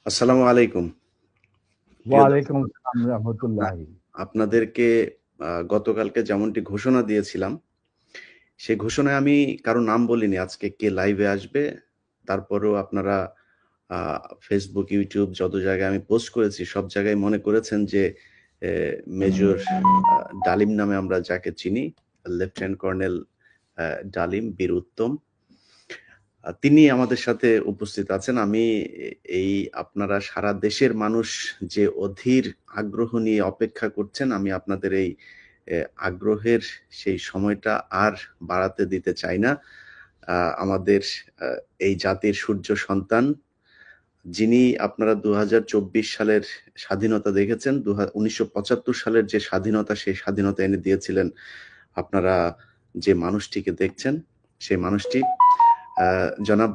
আসসালামু আলাইকুম। প্রিয় ওয়ালাইকুম দর্শক, আসসালাম আপনা রহমতুল্লাহি। আপনাদেরকে গতকালকে যেমনটি ঘোষণা দিয়েছিলাম, সেই ঘোষণায় আমি কারো নাম বলিনি আজকে কে লাইভে আসবে। তারপরেও আপনারা আ Facebook, YouTube যত জায়গায় আমি পোস্ট করেছি সব জায়গায় মনে করেছেন যে এ মেজর আ ডালিম নামে আমরা যাকে চিনি, লেফটেন্যান্ট কর্নেল আ ডালিম বীর উত্তম। তিনি আমাদের সাথে উপস্থিত আছেন। আমি এই আপনারা সারা দেশের মানুষ যে অধীর আগ্রহ নিয়ে অপেক্ষা করছেন, আমি আপনাদের এই এ আগ্রহের সেই সময়টা আর বাড়াতে দিতে চাই না। আ আমাদের আ এই জাতির সূর্য সন্তান, যিনি আপনারা ২০২৪ সালের স্বাধীনতা দেখেছেন, ১৯৭৫ সালের যে স্বাধীনতা, সেই স্বাধীনতা এনে দিয়েছিলেন আপনারা যে মানুষটিকে দেখছেন, সেই মানুষটি জনাব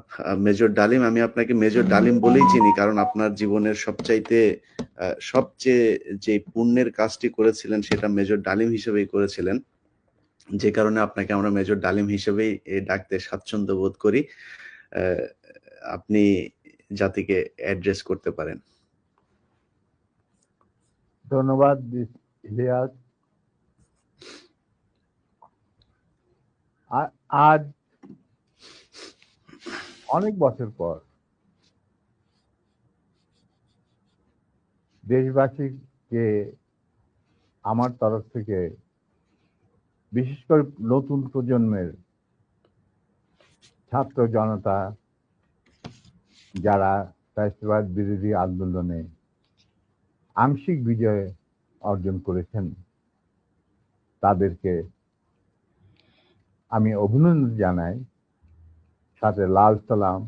মেজর ডালিম। আমি আপনাকে মেজর ডালিম বলেই চিনি কারণ আপনার জীবনের সবচেয়ে যে পুণ্যের কাজটি করেছিলেন সেটা মেজর ডালিম হিসেবেই করেছিলেন। যে কারণে আপনাকে আমরা মেজর ডালিম হিসেবেই ডাকতে স্বাচ্ছন্দ্য বোধ করি। অ্যা আপনি জাতিকে অ্যাড্রেস করতে পারেন। ধন্যবাদ ইলিয়াস। আজ অনেক বছর পর দেশবাসীকে আমার তরফ থেকে, বিশেষ করে নতুন প্রজন্মের ছাত্র জনতা যারা ফ্যাসিবাদ বিরোধী আন্দোলনে আংশিক বিজয় অর্জন করেছেন, তাদেরকে আমি অভিনন্দন জানাই, সাথে লাল সালাম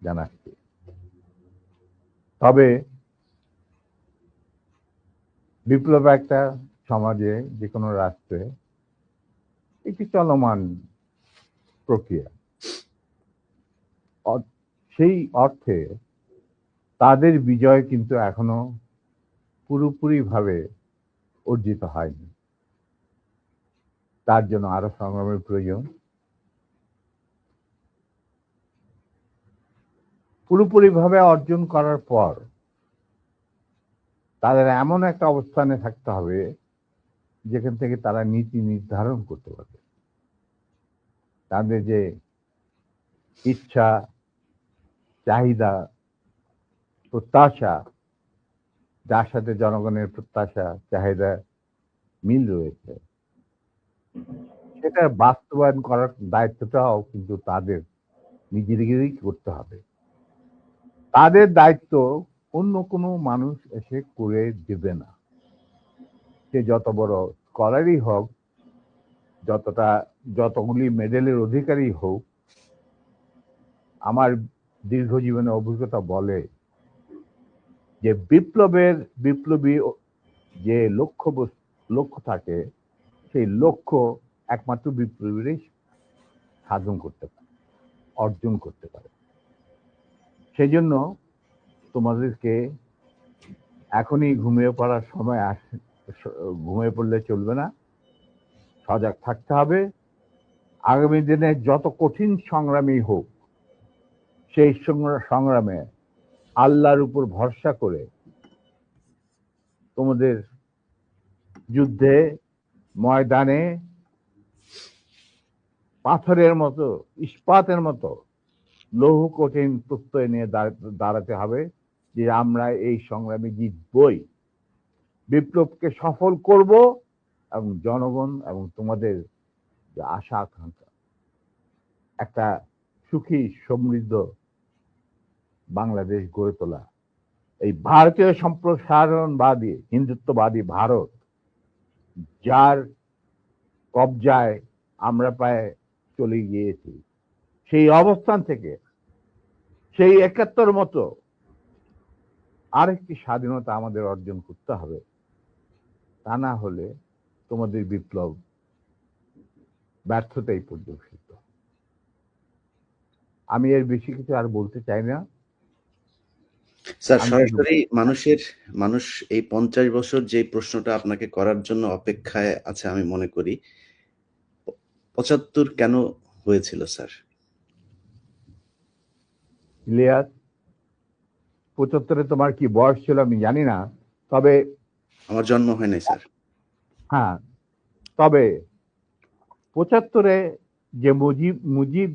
জানাচ্ছি। তবে বিপ্লব একটা সমাজে, যে কোনো রাষ্ট্রে একটি চলমান প্রক্রিয়া। সেই অর্থে তাদের বিজয় কিন্তু এখনো পুরোপুরিভাবে অর্জিত হয়নি। তার জন্য আরো সংগ্রামের প্রয়োজন। পুরোপুরিভাবে অর্জন করার পর তাদের এমন একটা অবস্থানে থাকতে হবে যেখান থেকে তারা নীতি নির্ধারণ করতে পারবে। তাদের যে ইচ্ছা, চাহিদা, প্রত্যাশা, যার সাথে জনগণের প্রত্যাশা চাহিদা মিল রয়েছে, সেটা বাস্তবায়ন করার দায়িত্বটাও কিন্তু তাদের নিজেদেরই করতে হবে। তাদের দায়িত্ব অন্য কোনো মানুষ এসে করে দেবে না। সে যত বড় স্কলারই হোক, যতগুলি মেডেলের অধিকারী হোক, আমার দীর্ঘ জীবনের অভিজ্ঞতা বলে যে বিপ্লবী যে লক্ষ্য থাকে, সেই লক্ষ্য একমাত্র বিপ্লবীরাই সাধন করতে পারে, অর্জন করতে পারে। সেই জন্য তোমাদেরকে এখনই ঘুমিয়ে পড়ার সময় ঘুমিয়ে পড়লে চলবে না, সজাগ থাকতে হবে। আগামী দিনে যত কঠিন সংগ্রামই হোক, সেই সংগ্রামে আল্লাহর উপর ভরসা করে তোমাদের যুদ্ধে ময়দানে পাথরের মতো, ইস্পাতের মতো লৌহ কঠিন প্রত্যয় নিয়ে দাঁড়াতে হবে যে আমরা এই সংগ্রামে জিতবই, বিপ্লবকে সফল করব, এবং জনগণ এবং তোমাদের যে আশা আকাঙ্ক্ষা, একটা সুখী সমৃদ্ধ বাংলাদেশ গড়ে তোলা। এই ভারতীয় সম্প্রসারণবাদী হিন্দুত্ববাদী ভারত, যার কবজায় আমরা প্রায় চলে গিয়েছি, সেই অবস্থান থেকে সেই ৭১ মতো আরেকটি স্বাধীনতা আমাদের অর্জন করতে হবে। তা না হলে তোমাদের বিপ্লব ব্যর্থতাই পর্যবেসিত। আমি এর বেশি কিছু আর বলতে চাই না। স্যার, আমি শুধু সরাসরি মানুষ এই ৫০ বছর যে প্রশ্নটা আপনাকে করার জন্য অপেক্ষায় আছে আমি মনে করি। ৭৫ কেন হয়েছিল স্যার? ইলিয়াস, 75-এ তোমার কি বয়স ছিল আমি জানি না, তবে আমার জন্ম হয় নাই স্যার। হ্যাঁ, তবে 75-এ যে মুজিব মুজিব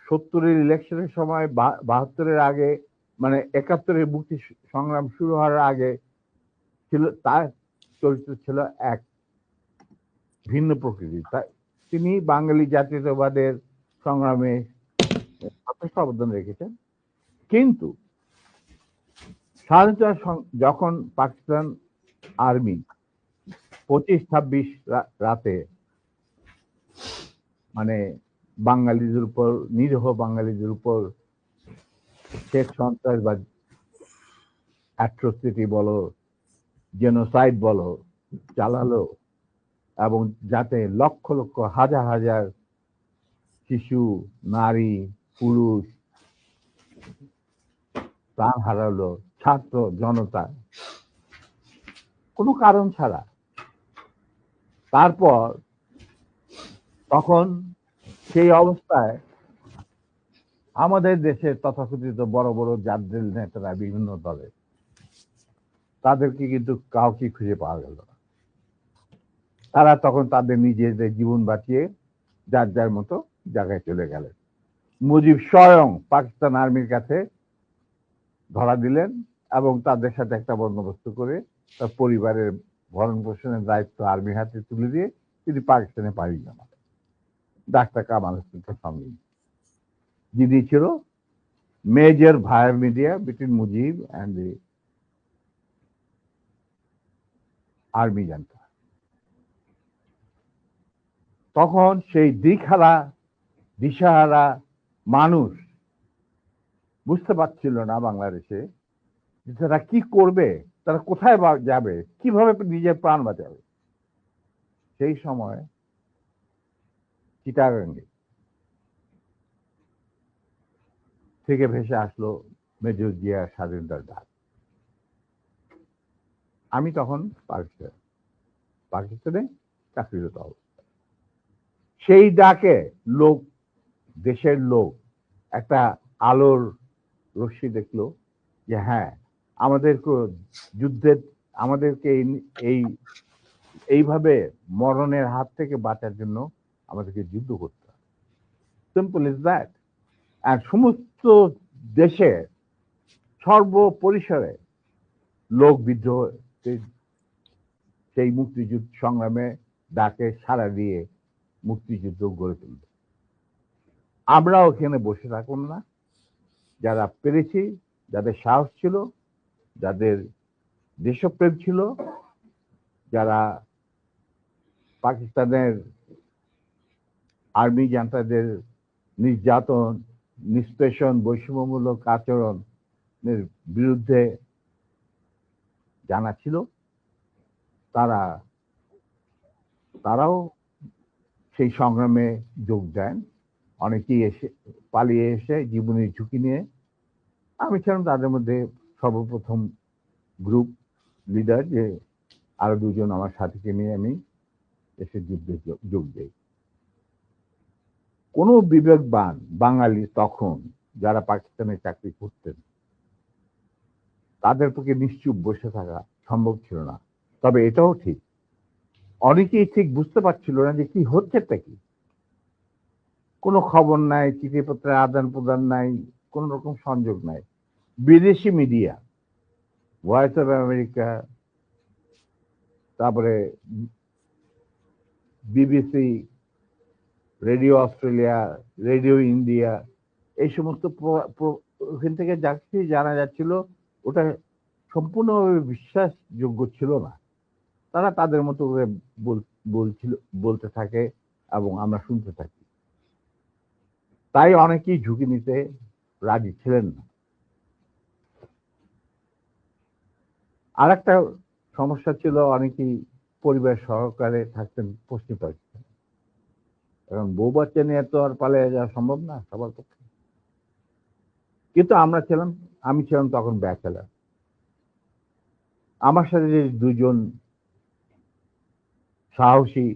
70-এর ইলেকশনের সময় 72-এর আগে, মানে 71-এর মুক্তি সংগ্রাম শুরু হওয়ার আগে ছিল, তার চরিত্র ছিল এক ভিন্ন প্রকৃতির। তিনি বাঙালি জাতীয়তাবাদের সংগ্রামে যথেষ্ট অবদান রেখেছেন। কিন্তু যখন পাকিস্তান আর্মি 25-26 রাতে মানে বাঙালিদের উপর, নিরীহ বাঙালিদের উপর শেখ সন্ত্রাসবাদ, অ্যাট্রোসিটি বলো, জেনোসাইড বলো, চালালো, এবং যাতে লক্ষ লক্ষ হাজার হাজার শিশু, নারী, পুরুষ প্রাণ হারালো, ছাত্র জনতা কোনো কারণ ছাড়া। তারপর তখন সেই অবস্থায় আমাদের দেশের তথাকথিত বড় বড় জাতীয় নেতারা বিভিন্ন দলে, তাদেরকে কিন্তু কাউকে খুঁজে পাওয়া গেল না। তারা তখন তাদের নিজেদের জীবন বাঁচিয়ে যার যার মতো জায়গায় চলে গেলেন। মুজিব স্বয়ং পাকিস্তান আর্মির কাছে ধরা দিলেন এবং তাদের সাথে একটা বন্দোবস্ত করে তার পরিবারের ভরণ পোষণের দায়িত্ব আর্মির হাতে তুলে দিয়ে তিনি পাকিস্তানে পাড়ি জমান। ডাক্তার কামাল হোসেনের সঙ্গে, যিনি ছিল major via media between Mujib and the army junta. তখন সেই দিশাহারা মানুষ বুঝতে পারছিল না বাংলাদেশে যে তারা কি করবে, তারা কোথায় যাবে, কিভাবে নিজের প্রাণ বাঁচাবে। সেই সময় চিটাগাঙ্গে থেকে ভেসে আসলো মেজর জিয়ার স্বাধীনতার ডাক। আমি তখন পাকিস্তানে চাকরিরত অবস্থা। সেই ডাকে দেশের লোক একটা আলোর রশ্মি দেখলো যে হ্যাঁ, আমাদেরকে এইভাবে মরণের হাত থেকে বাঁচার জন্য আমাদেরকে যুদ্ধ করতে হবে। Simple is that. আর সমস্ত দেশে সর্বপরিসরে লোক বিদ্রোহ, সেই মুক্তিযুদ্ধ সংগ্রামে ডাকে সাড়া দিয়ে মুক্তিযুদ্ধ গড়ে তুলবে। আমরাও এখানে বসে থাকুন না, যারা পেরেছি, যাদের সাহস ছিল, যাদের দেশপ্রেম ছিল, যারা পাকিস্তানের আর্মি জান্তাদের নির্যাতন, নিষ্পেষণ, বৈষম্যমূলক আচরণের বিরুদ্ধে জানা ছিল, তারাও সেই সংগ্রামে যোগ দেন। অনেকেই পালিয়ে এসে জীবনের ঝুঁকি নিয়ে। আমি ছিলাম তাদের মধ্যে সর্বপ্রথম গ্রুপ লিডার, যে আরো দুজন আমার সাথীকে নিয়ে আমি এসে যুদ্ধে যোগ দিই। কোনো বিবেকবান বাঙালি তখন যারা পাকিস্তানে চাকরি করতেন, তাদের পক্ষে নিশ্চুপ বসে থাকা সম্ভব ছিল না। তবে এটাও ঠিক, অনেকেই ঠিক বুঝতে পারছিল না যে কি হচ্ছেটা কি। কোনো খবর নাই, চিঠিপত্রের আদান প্রদান নাই, কোন রকম সংযোগ নাই। বিদেশি মিডিয়া, ভয়েস অফ আমেরিকা, তারপরে BBC, radio Australia, radio India, এই সমস্ত ওখান থেকে যা কিছু জানা যাচ্ছিল ওটা সম্পূর্ণভাবে বিশ্বাসযোগ্য ছিল না। তারা তাদের মতো করে বলতে থাকে এবং আমরা শুনতে থাকি। তাই অনেকেই ঝুঁকি নিতে রাজি ছিলেন না। আর একটা সমস্যা ছিল, অনেকেই পরিবার সহকারে থাকতেন পশ্চিম পাকিস্তান। কারণ বউ বাচ্চা নিয়ে তো আর পালিয়ে যাওয়া সম্ভব না সবার পক্ষে। কিন্তু আমি ছিলাম তখন ব্যাচেলার। আমার সাথে যে দুজন সাহসী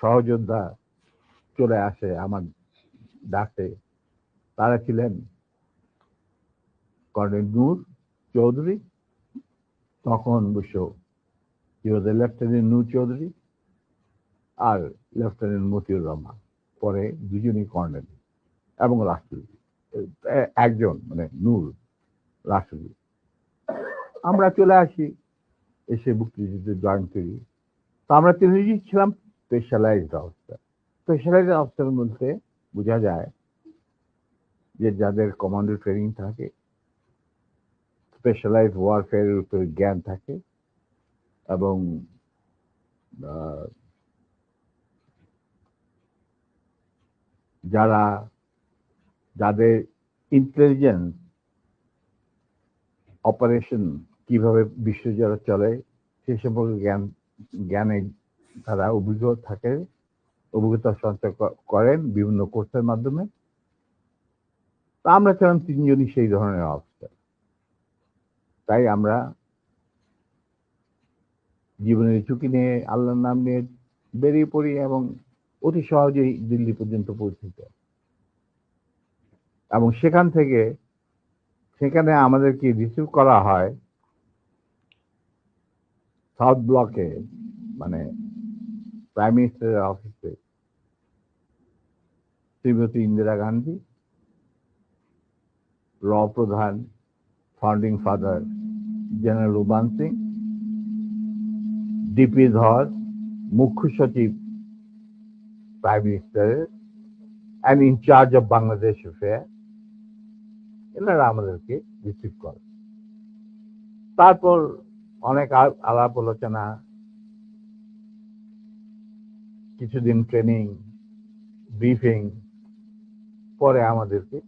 সহযোদ্ধা চলে আসে আমার ডাকে, তারা ছিলেন কর্নেল নূর চৌধুরী, তখন অবশ্য লেফটেন্যান্ট নূর চৌধুরী আর লেফটেন্যান্ট মতিউর রহমান, পরে দুজনই কর্নেল এবং রাষ্ট্রপতি, একজন মানে নূর রাষ্ট্রপতি। আমরা চলে আসি, এসে মুক্তিযুদ্ধে জয়েন করি। তো আমরা তিনজনই ছিলাম স্পেশালাইজড অফিসার। স্পেশালাইজড অফিসার বলতে বোঝা যায় যে যাদের কমান্ডো ট্রেনিং থাকে, স্পেশালাইজ ওয়ারফেয়ারের উপরে জ্ঞান থাকে, এবং যাদের ইন্টেলিজেন্স অপারেশন কিভাবে বিশ্বজুড়ে চলে সে সম্পর্কে জ্ঞানে তারা অভিজ্ঞতা সঞ্চয় করেন বিভিন্ন কোর্সের মাধ্যমে। তা আমরা ছিলাম তিনজনই সেই ধরনের অফিসার। তাই আমরা জীবনের ঝুঁকি নিয়ে আল্লাহর নাম নিয়ে বেরিয়ে পড়ি এবং অতি সহজেই দিল্লি পর্যন্ত পৌঁছতে। এবং সেখানে আমাদেরকে রিসিভ করা হয় সাউথ ব্লকে, মানে প্রাইম মিনিস্টারের অফিসে শ্রীমতী ইন্দিরা গান্ধী, র প্রধান founding father general Uban Singh, DP Dhar মুখ্য সচিব প্রাইম মিনিস্টারের and in charge of Bangladesh affair, এনারা আমাদেরকে রিসিভ করে। তারপর অনেক আলাপ আলোচনা, কিছুদিন ট্রেনিং, ব্রিফিং, পরে আমাদেরকে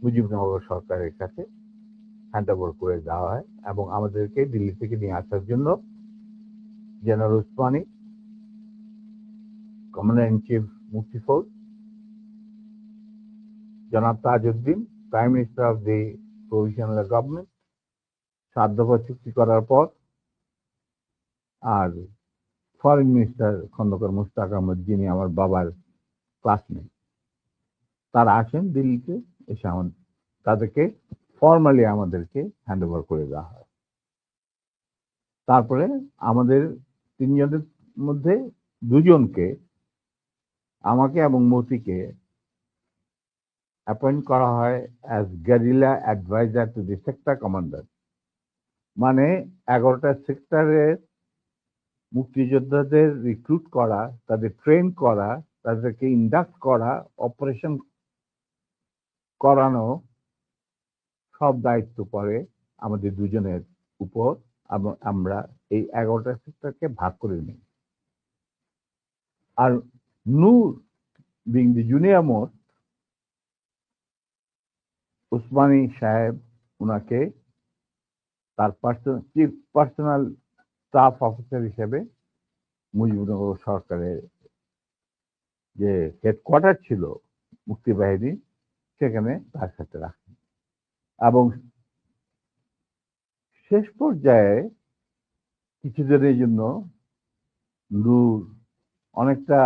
মুজিবনগর সরকারের কাছে হ্যান্ড ওভার করে দেওয়া হয় এবং আমাদেরকে দিল্লি থেকে নিয়ে আসার জন্য general Usmani, commander in chief মুক্তি ফৌজ, জনাব Tajuddin, prime minister of the provisional government, 7 দফা চুক্তি করার পর, আর ফরেন মিনিস্টার খন্দকার মুশতাক আহমদ, যিনি আমার বাবার ক্লাসমেট, তারা আসেন দিল্লিতে। এসে তাদেরকে ফর্মালি আমাদেরকে হ্যান্ড ওভার করে দেওয়া হয়। তারপরে আমাদের তিনজনের মধ্যে দুজনকে, আমাকে এবং মতিকে, অ্যাপয়েন্ট করা হয় as guerrilla adviser to the sector commander. মানে 11টা সেক্টরের মুক্তিযোদ্ধাদের রিক্রুট করা, তাদের ট্রেন করা, তাদেরকে ইন্ডাক্ট করা, অপারেশন করানো, সব দায়িত্ব পড়ে আমাদের দুজনের উপর। এবং আমরা এই 11টা সেক্টরকে ভাগ করে নিই। আর Noor being the junior most, Osmani সাহেব ওনাকে তার চিফ পার্সোনাল স্টাফ অফিসার হিসেবে মুজিবনগর সরকারের যে হেডকোয়ার্টার ছিল মুক্তিবাহিনী, সেখানে তার সাথে রাখেন। এবং শেষ পর্যায়ে কিছুদিনের জন্য নূর অনেকটা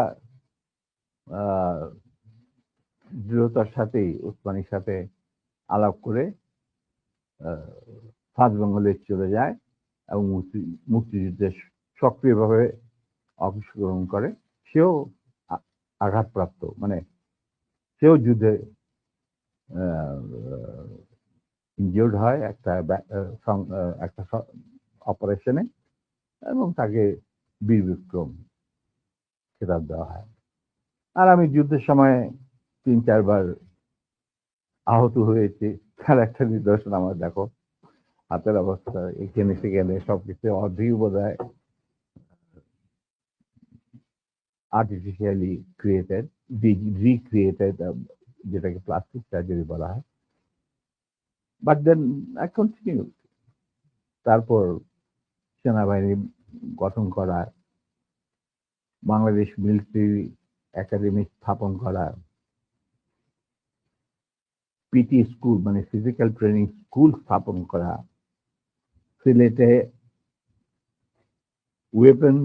দৃঢ়তার সাথেই উসমানীর সাথে আলাপ করে সাউথ বেঙ্গলে চলে যায় এবং মুক্তিযুদ্ধে সক্রিয়ভাবে অংশগ্রহণ করে। সেও আঘাতপ্রাপ্ত, মানে সেও যুদ্ধে ইনজিওর্ড হয় একটা অপারেশনে, এবং তাকে বীর বিক্রম খেতাব দেওয়া হয়। আর আমি যুদ্ধের সময় 3-4 বার আহত হয়েছি, তার একটা নিদর্শন আমার দেখো, হাতের অবস্থা এখানে সেখানে সবকিছু অর্ধেক বোধ হয় আর্টিফিশিয়ালি ক্রিয়েটেড, রিক্রিয়েটেড, যেটাকে প্লাস্টিক সার্জারি বলা হয়। But then I continue. তারপর সেনাবাহিনী গঠন করা, বাংলাদেশ মিলিটারি একাডেমি স্থাপন করা, পিটি স্কুল মানে ফিজিক্যাল ট্রেনিং স্কুল স্থাপন করা, সিলেটে ওয়েপন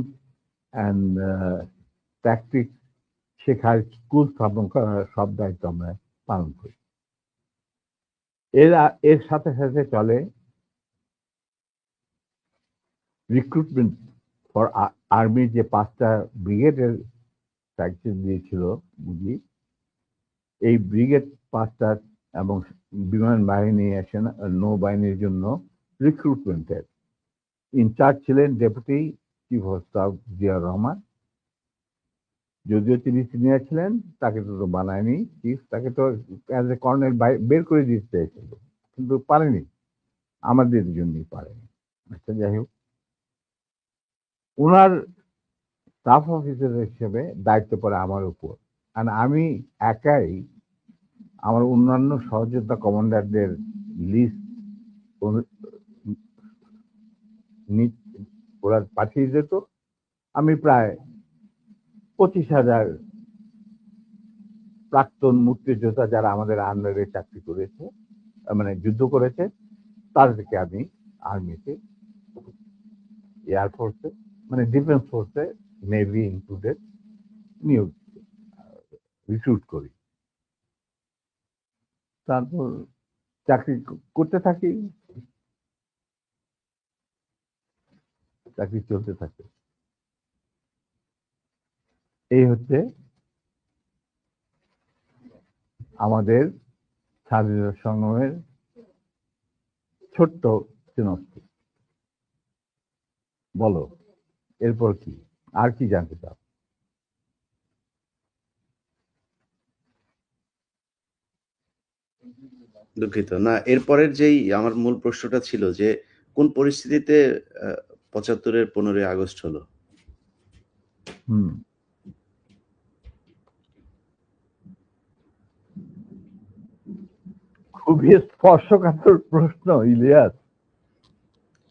অ্যান্ড ট্যাকটিক্স শেখার স্কুল স্থাপন করার সব দায়িত্ব আমরা পালন করি। এর সাথে সাথে চলে রিক্রুটমেন্ট ফর আর্মি, যে 5টা ব্রিগেডের প্র্যাকটিস দিয়েছিল বুঝি, এই ব্রিগেড 5টা এবং বিমান বাহিনী, নৌবাহিনীর জন্য রিক্রুটমেন্টের ইনচার্জ ছিলেন deputy chief of staff Ziaur Rahman. যদিও তিনি সিনিয়র ছিলেন, তাকে তো বানায়নি চিফ, তাকে তো অ্যাজ এ কর্নেল বের করে দিতে চাইছিল, কিন্তু পারেনি, আমাদের জন্যই পারেনি। আচ্ছা, যাই হোক, ওনার স্টাফ অফিসার হিসেবে দায়িত্ব পড়ে আমার উপর। আর আমি একাই আমার অন্যান্য সহযোদ্ধা কমান্ডারদের লিস্ট ওরা পাঠিয়ে দিত। আমি প্রায় 25,000 প্রাক্তন মুক্তিযোদ্ধা যারা আমাদের আন্ডারে চাকরি করেছে, মানে যুদ্ধ করেছে, তাদেরকে আমি আর্মিতে, এয়ারফোর্সে, মানে ডিফেন্স ফোর্সে, নেভি ইনক্লুডেড, নিয়োগ রিক্রুট করি। তারপর চাকরি করতে থাকি, চাকরি চলতে থাকে। এই হচ্ছে আমাদের স্বাধীনতা সংগ্রামের ছোট্ট সিনপসিস। বলো, এরপর কি, আর কি জানতে চাও? দুঃখিত, না, এরপরের যেই আমার মূল প্রশ্নটা ছিল যে কোন পরিস্থিতিতে 75-এর 15ই আগস্ট হলো? খুবই স্পর্শকাতর প্রশ্ন, ইলিয়াস।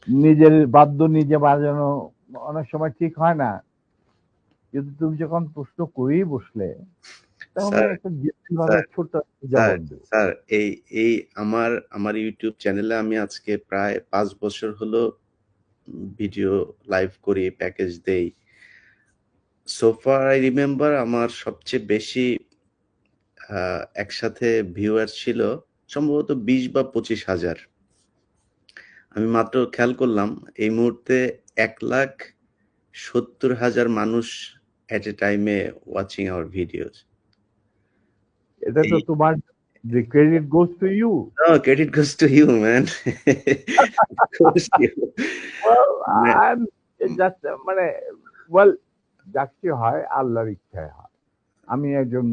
নিজের বাদ্য নিজে বাজানো অনেক সময় ঠিক হয় না, কিন্তু তুমি যখন প্রশ্ন করেই বসলে, তাহলে স্যার, একটা ভাবে স্যার, ছোট্ট স্যার, জবাব দেবো। স্যার, এই এই আমার আমার ইউটিউব চ্যানেলে আমি আজকে প্রায় 5 বছর হলো ভিডিও লাইভ করি, প্যাকেজ দেই। সো ফার আই রিমেম্বার আমার সবচেয়ে বেশি একসাথে ভিউয়ার ছিল সম্ভবত 20 বা 25,000। আমি মাত্র খেয়াল করলাম এই মুহূর্তে 1,70,000 মানুষ এট এ টাইমে ওয়াচিং আওয়ার ভিডিওস। এটা তো তোমার, the credit goes to you. No, credit goes to you, man. Goes to you. Well, মানে I'm just মানে well, যা কিছু হয় আল্লাহর ইচ্ছায় হয়। আমি একজন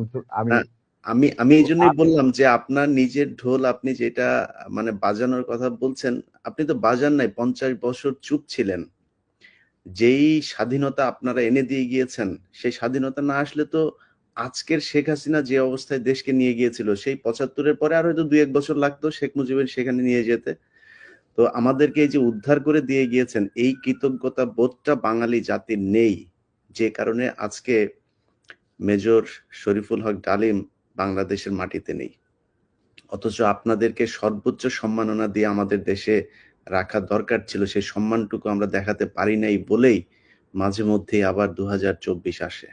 আমি না, আমি আমি এই জন্যই বললাম যে আপনার নিজের ঢোল আপনি যেটা মানে বাজানোর কথা বলছেন, আপনি তো বাজান নাই, 50 বছর চুপ ছিলেন। যেই স্বাধীনতা আপনারা এনে দিয়ে গিয়েছেন, সেই স্বাধীনতা না আসলে তো আজকের শেখ হাসিনা যে অবস্থায় দেশকে নিয়ে গিয়েছিল, সেই 75-এর পরে আরো হয়তো 2-1 বছর লাগতো শেখ মুজিবের সেখানে নিয়ে যেতে। তো আমাদেরকে এই যে উদ্ধার করে দিয়ে গিয়েছেন, এই কৃতজ্ঞতা বোধটা বাঙালি জাতির নেই। যে কারণে আজকে মেজর শরীফুল হক ডালিম বাংলাদেশের মাটিতে নেই। অথচ আপনাদেরকে সর্বোচ্চ সম্মাননা দিয়ে আমাদের দেশে রাখা দরকার ছিল। সেই সম্মানটুকু আমরা দেখাতে পারি নাই বলেই মাঝে মধ্যেই আবার 2024 আসে।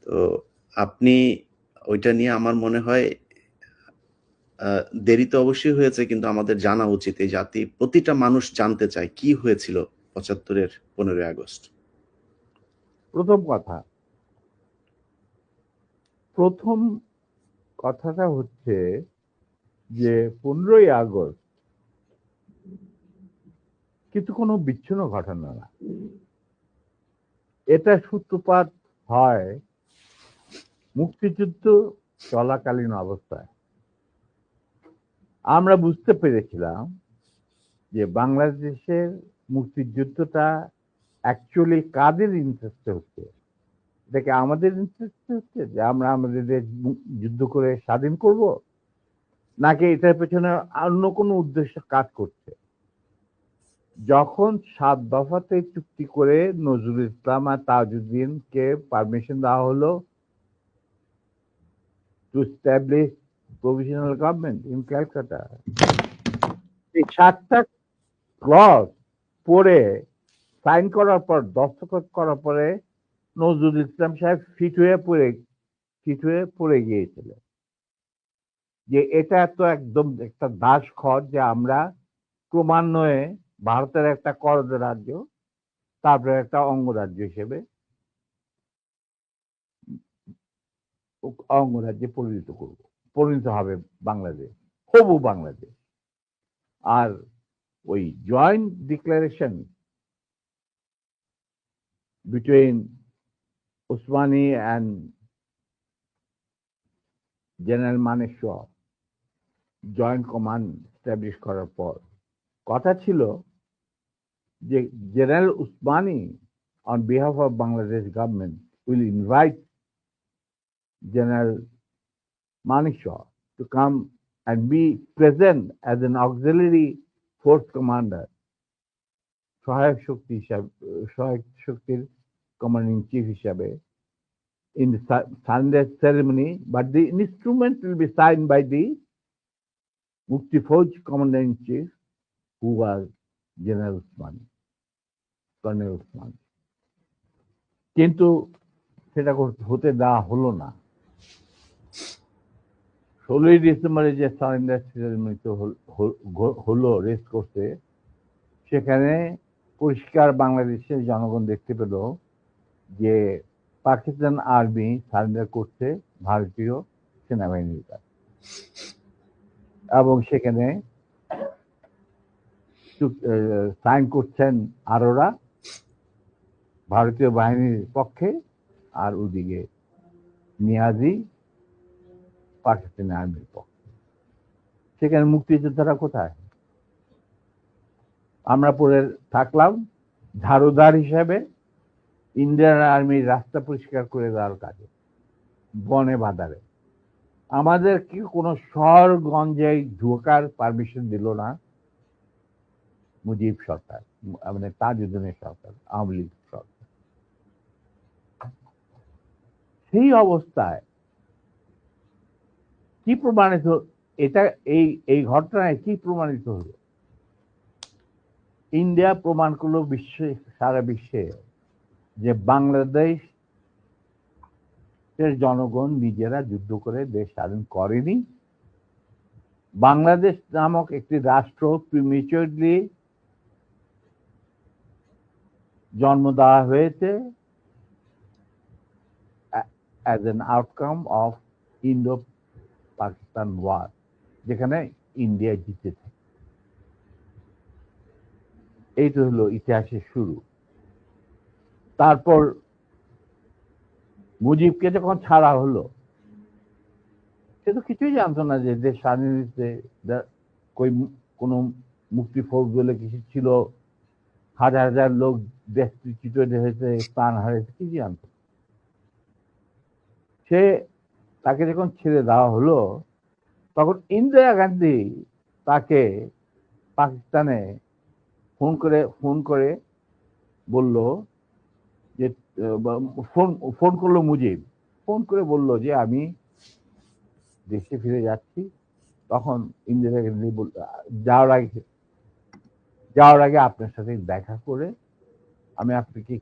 তো আপনি ওইটা নিয়ে আমার মনে হয় দেরি তো অবশ্যই হয়েছে, কিন্তু আমাদের জানা উচিত। এই জাতি প্রতিটা মানুষ জানতে চায় কি হয়েছিল 75-এর 15ই আগস্ট। প্রথম কথাটা হচ্ছে যে 15ই আগস্ট কিন্তু কোনো বিচ্ছিন্ন ঘটনা না। এটা সূত্রপাত হয় মুক্তিযুদ্ধ চলাকালীন অবস্থায়। আমরা বুঝতে পেরেছিলাম যে বাংলাদেশের মুক্তিযুদ্ধটা অ্যাকচুয়ালি কাদের ইন্টারেস্টে হচ্ছে। এটাকে আমাদের ইন্টারেস্টে হচ্ছে যে আমরা আমাদের দেশ যুদ্ধ করে স্বাধীন করব, নাকি এটার পেছনে অন্য কোনো উদ্দেশ্য কাজ করছে। যখন 7 দফাতে চুক্তি করে নজরুল ইসলাম আর তাজউদ্দিনকে পারমিশন দেওয়া হলো to establish provisional government in Calcutta, এই 7টা ক্লজ পড়ে সাইন করার পর, দস্তখত করার পরে নজরুল ইসলাম সাহেব ফিট হয়ে পড়ে গিয়েছিলেন। যে এটা তো একদম একটা দাসখত যে আমরা ক্রমান্বয়ে ভারতের একটা করদ রাজ্য, তারপরে একটা অঙ্গরাজ্য হিসেবে অঙ্গরাজ্যে পরিণত হবে বাংলাদেশ, হবু বাংলাদেশ। আর ওই joint declaration between Usmani and general Manekshaw joint command establish করার পর কথা ছিল যে general Usmani on behalf of Bangladesh government will invite General Manekshaw to come and be present as an auxiliary force commander, সহায়ক শক্তির কমান্ডিং চিফ হিসাবে in the surrender ceremony, but the instrument will be signed by the Mukti Fauj commander in chief, who was General Usmani, Colonel Usmani. কিন্তু সেটা হতে দেওয়া হলো না। 16ই ডিসেম্বরে যে সারেন্ডার সেরেমনি হলো রেস্ট করতে, সেখানে পরিষ্কার বাংলাদেশের জনগণ দেখতে পেল যে পাকিস্তান আর্মি সারেন্ডার করছে ভারতীয় সেনাবাহিনীর কাছে, এবং সেখানে সাইন করছেন আরোরা ভারতীয় বাহিনীর পক্ষে, আর ওদিকে নিয়াজি পাকিস্তানি আর্মির পক্ষে। সেখানে মুক্তিযোদ্ধারা কোথায়? আমরা পরে থাকলাম ঝাড়ুদার হিসাবে ইন্ডিয়ান আর্মির রাস্তা পরিষ্কার করে দেওয়ার কাজে, বনে বাজারে। আমাদের কি কোনো শহরগঞ্জে ঢোকার পারমিশন দিল না মুজিব সরকার, মানে তাজউদ্দিনের সরকার, আওয়ামী লীগ সরকার। সেই অবস্থায় কি প্রমাণিত, এটা এই ঘটনায় কি প্রমাণিত হলো? ইন্ডিয়া প্রমাণ করলো সারা বিশ্বে যে বাংলাদেশের জনগণ নিজেরা যুদ্ধ করে দেশ স্বাধীন করেনি। বাংলাদেশ নামক একটি রাষ্ট্র প্রিমেচুরলি জন্ম দেওয়া হয়েছে as an outcome of Indo-Pakistan war, যেখানে ইন্ডিয়া জিতেছে। এইটা হলো ইতিহাসের শুরু। তারপর মুজিবকে যখন ছাড়া হলো, সে তো কিছুই জানতো না যে দেশ স্বাধীন হয়েছে, কোন মুক্তি ফৌজ বলে কিছু ছিল, হাজার হাজার লোক দেশচ্যুত হয়েছে, প্রাণ হারিয়েছে, কি জানতো। সে তাকে যখন ছেড়ে দেওয়া হলো, তখন ইন্দিরা গান্ধী তাকে পাকিস্তানে ফোন করে বলল যে, ফোন করলো মুজিব, ফোন করে বলল যে আমি দেশে ফিরে যাচ্ছি। তখন ইন্দিরা গান্ধী বলল, যাওয়ার আগে আপনার সাথে দেখা করে আমি আপনাকে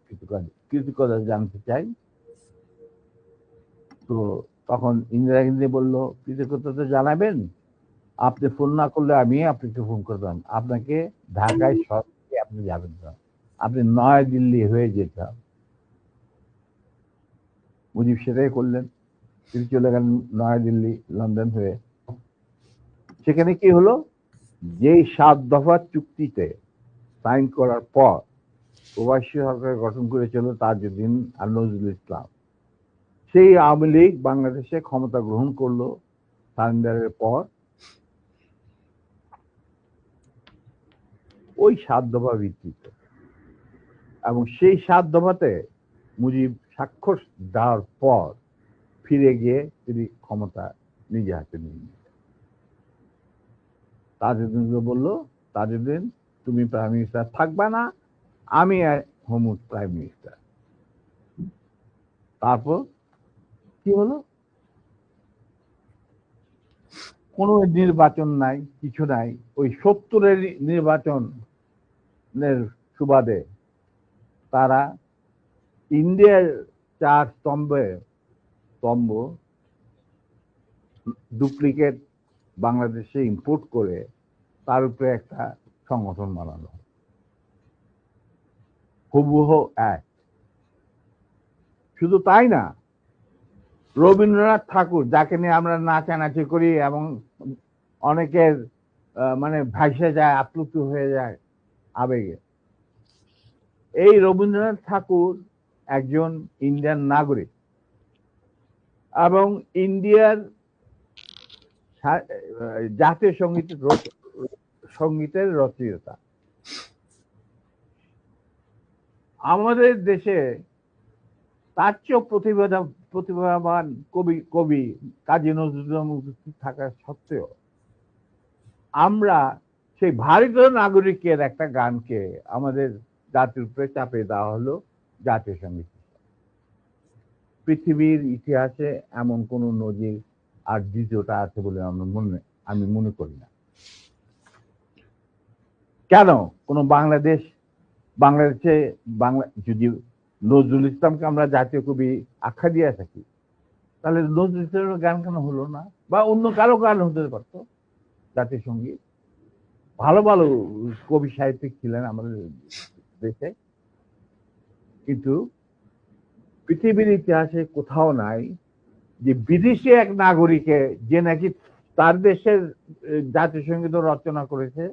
কৃতজ্ঞতা জানতে চাই। তো তখন ইন্দিরা গান্ধী বলল, কৃতজ্ঞতা জানাবেন, আপনি ফোন না করলে আমি আপনাকে ফোন করতাম, আপনাকে ঢাকায় সরাসরি আপনি যাবেন না, আপনি নয়াদিল্লি হয়ে যেতাম। মুজিব সেটাই করলেন, তিনি চলে গেলেন নয়াদিল্লি, লন্ডন হয়ে। সেখানে কি হলো, যেই 7 দফা চুক্তিতে সাইন করার পর প্রবাসী সরকার গঠন করেছিল তাজউদ্দিন আর নজরুল ইসলাম, সেই আওয়ামী লীগ বাংলাদেশে ক্ষমতা গ্রহণ করলো সারেন্ডারের পর। ওই 7 দফা ভিত্তিতে, এবং সেই 7 দফাতে মুজিব স্বাক্ষর দেওয়ার পর ফিরে গিয়ে তিনি ক্ষমতা নিজে হাতে নিয়ে নিলেন। তাজউদ্দিনকে বললো, তাজউদ্দিন তুমি প্রাইম মিনিস্টার থাকবে না, আমি হোম প্রাইম মিনিস্টার। তারপর কি হলো, কোনো নির্বাচন নাই, কিছু নাই। ওই 70-এর নির্বাচনের সুবাদে তারা ইন্ডিয়ার 4 স্তম্ভ ডুপ্লিকেট বাংলাদেশে ইম্পোর্ট করে তার উপরে একটা সংগঠন বানানো, হুবহু এক। শুধু তাই না, রবীন্দ্রনাথ ঠাকুর, যাকে নিয়ে আমরা নাচানাচি করি এবং অনেকের মানে ভাসে যায়, আপ্লুত হয়ে যায় আবেগে, এই রবীন্দ্রনাথ ঠাকুর একজন ইন্ডিয়ান নাগরিক এবং ইন্ডিয়ার জাতীয় সঙ্গীতের রচয়িতা। আমাদের দেশে তার চেয়েও প্রতিভাবান কবি কাজী নজরুল উপস্থিত থাকা সত্ত্বেও আমরা সেই ভারতীয় নাগরিকের একটা গানকে আমাদের জাতির উপরে চাপিয়ে দেওয়া হলো জাতীয় সঙ্গীত। পৃথিবীর ইতিহাসে এমন কোন নজির আর দ্বিতীয়টা আছে বলে আমি মনে করি না। কেন কোন বাংলাদেশে যদি নজরুল ইসলামকে আমরা জাতীয় কবি আখ্যা দিয়ে থাকি, তাহলে নজরুল ইসলামের গান কেন হলো না? বা অন্য কারো গান হতে পারতো জাতীয় সঙ্গীত। ভালো ভালো কবি সাহিত্যিক ছিলেন আমাদের দেশে, কিন্তু পৃথিবীর ইতিহাসে কোথাও নাই যে বিদেশি এক নাগরিকে যে নাকি তার দেশের জাতীয় সঙ্গীত রচনা করেছে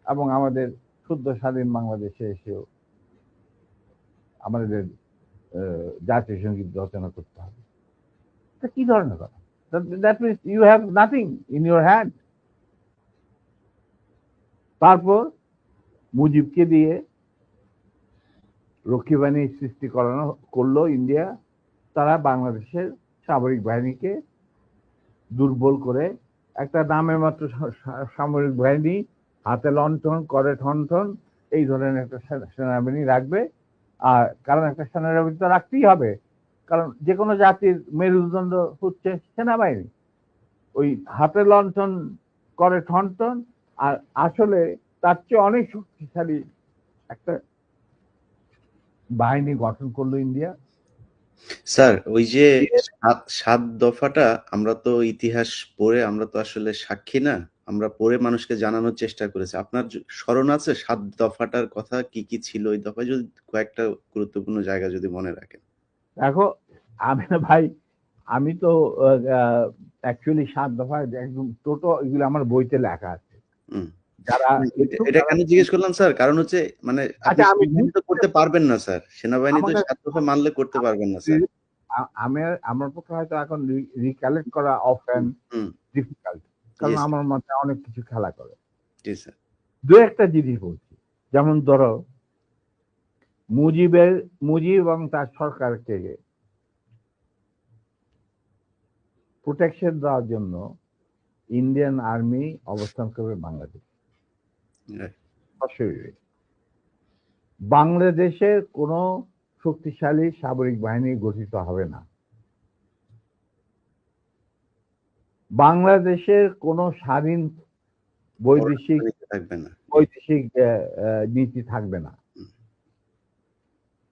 এবং আমাদের শুদ্ধ স্বাধীন বাংলাদেশে এসেও আমাদের জাতীয় সঙ্গীত রচনা করতে হবে। এটা কি ধরনের কথা? That means you have nothing in your hand. তারপর মুজিবকে দিয়ে রক্ষী বাহিনী সৃষ্টি করলো ইন্ডিয়া। তারা বাংলাদেশের সামরিক বাহিনীকে দুর্বল করে একটা নামের মাত্র সামরিক বাহিনী, হাতে লণ্ঠন করে ঠনঠন, এই ধরনের একটা সেনাবাহিনী রাখবে। আর কারণ একটা সেনাবাহিনী তো রাখতেই হবে, কারণ যে কোনো জাতির মেরুদণ্ড হচ্ছে সেনাবাহিনী। ওই হাতে লণ্ঠন করে ঠনঠন, আর আসলে তার চেয়ে অনেক শক্তিশালী একটা বাহিনী গঠন করলো ইন্ডিয়া। স্যার, ওই যে 7 দফাটা আমরা তো ইতিহাস পড়ে, আমরা তো আসলে সাক্ষী না, আমরা পড়ে মানুষকে জানানোর চেষ্টা করেছি। আপনার স্মরণ আছে 7 দফাটার কথা? কি কি ছিল ওই দফায়? যদি কয়েকটা গুরুত্বপূর্ণ জায়গা যদি মনে রাখেন। দেখো, ভাই আমি তো অ্যাকচুয়ালি 7 দফা একদম টোটো এগুলো আমার বইতে লেখা আছে। যারা এটা কেন জিজ্ঞেস করলাম স্যার, কারণ হচ্ছে মানে আপনি সেনাবাহিনী তো করতে পারবেন না স্যার, সেনাবাহিনী তো 7 দফা মানলে করতে পারবেন না স্যার। আমার পক্ষে হয়তো এখন রিকালেক্ট করা অফেন ডিফিকাল্ট, কারণ আমার মাথায় অনেক কিছু খেলা করে। জি স্যার। দু একটা জিনিস বলছি, যেমন ধরো মুজিব এবং তার সরকারকে প্রোটেকশন দেওয়ার জন্য ইন্ডিয়ান আর্মি অবস্থান করবে বাংলাদেশ। বাংলাদেশের কোন শক্তিশালী সামরিক বাহিনী গঠিত হবে না। বাংলাদেশের কোন স্বাধীন বৈদেশিক নীতি থাকবে না।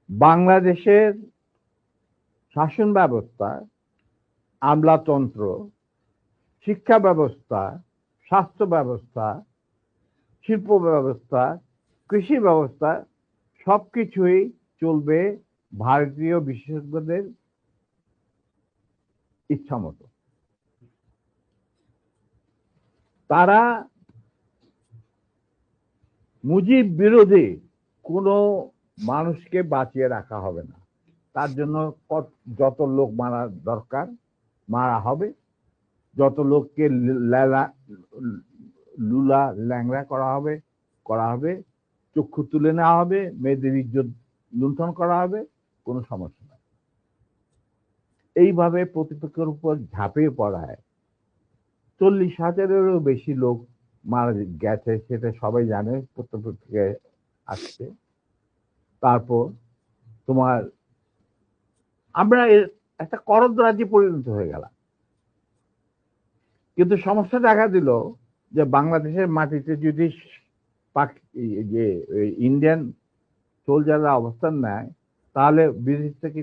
বাংলাদেশের শাসন ব্যবস্থা, আমলাতন্ত্র, শিক্ষা ব্যবস্থা, স্বাস্থ্য ব্যবস্থা, শিল্প ব্যবস্থা, কৃষি ব্যবস্থা সবকিছুই চলবে ভারতীয় বিশেষজ্ঞদের ইচ্ছা মতো। তারা মুজিব বিরোধী কোনো মানুষকে বাঁচিয়ে রাখা হবে না। তার জন্য যত লোক মারা দরকার মারা হবে, যত লোককে লুলা ল্যাংড়া করা হবে, চক্ষু তুলে নেওয়া হবে, মেয়েদের ইজ্জত লুণ্ঠন করা হবে, কোনো সমস্যা নাই। এইভাবে প্রতিপক্ষের উপর ঝাঁপিয়ে পড়ায় 40,000-এরও বেশি লোক মারা গেছে, সেটা সবাই জানে, প্রত্যেক আসছে। তারপর তোমার আমরা একটা করদ রাজ্যে পরিণত হয়ে গেলাম। কিন্তু সমস্যা দেখা দিল যে বাংলাদেশের মাটিতে যদি যে ইন্ডিয়ান সোলজাররা অবস্থান নেয়, তাহলে বিদেশ থেকে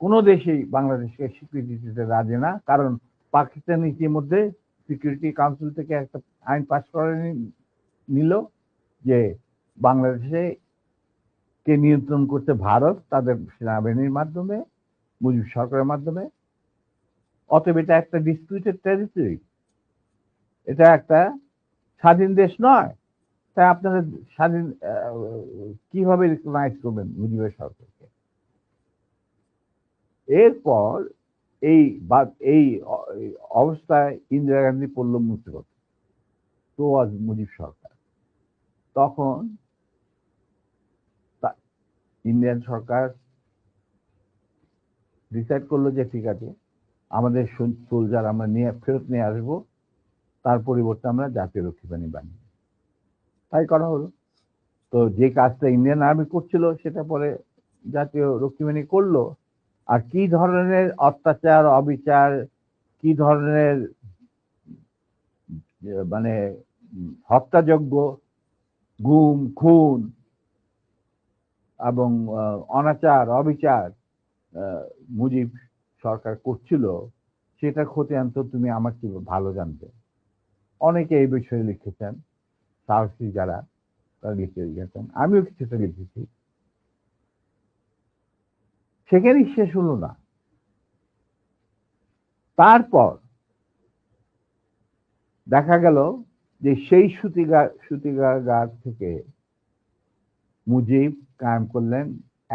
কোনো দেশেই বাংলাদেশকে স্বীকৃতি দিতে রাজি না, কারণ পাকিস্তান ইতিমধ্যে সিকিউরিটি কাউন্সিল থেকে একটা আইন পাস করে নিল যে বাংলাদেশে কে নিয়ন্ত্রণ করতে ভারত তাদের সেনাবাহিনীর মাধ্যমে, মুজিব সরকারের মাধ্যমে। অতএব এটা একটা ডিসপিউটেড টেরিটরি, এটা একটা স্বাধীন দেশ নয়। তাই আপনারা স্বাধীন কিভাবে রিকগনাইজ করবেন মুজিবের সরকারকে? এরপর এই এই অবস্থায় ইন্দিরা গান্ধী পড়ল মুসিবত, তো আজ মুজিব সরকার। তখন ইন্ডিয়ান সরকার ডিসাইড করলো যে ঠিক আছে, আমাদের সোলজার আমরা ফেরত নিয়ে আসবো, তার পরিবর্তে আমরা জাতীয় রক্ষী বাহিনী বানিয়ে, তাই করা হলো। তো যে কাজটা ইন্ডিয়ান আর্মি করছিল সেটা পরে জাতীয় রক্ষী বাহিনী করলো। আর কি ধরনের অত্যাচার, অবিচার, কি ধরনের মানে হত্যাযজ্ঞ, গুম খুন এবং অনাচার অবিচার মুজিব সরকার করছিল, সেটা খতিয়ান তো তুমি আমার কি ভালো জানবে। অনেকে এই বিষয়ে লিখেছেন, সাহসী যারা তারা লিখে গেছেন, আমিও কিছুটা লিখেছি। সেখানেই শেষ হলো না। তারপর দেখা গেল যে সেই সুতিগার থেকে মুজিব কায়েম করলেন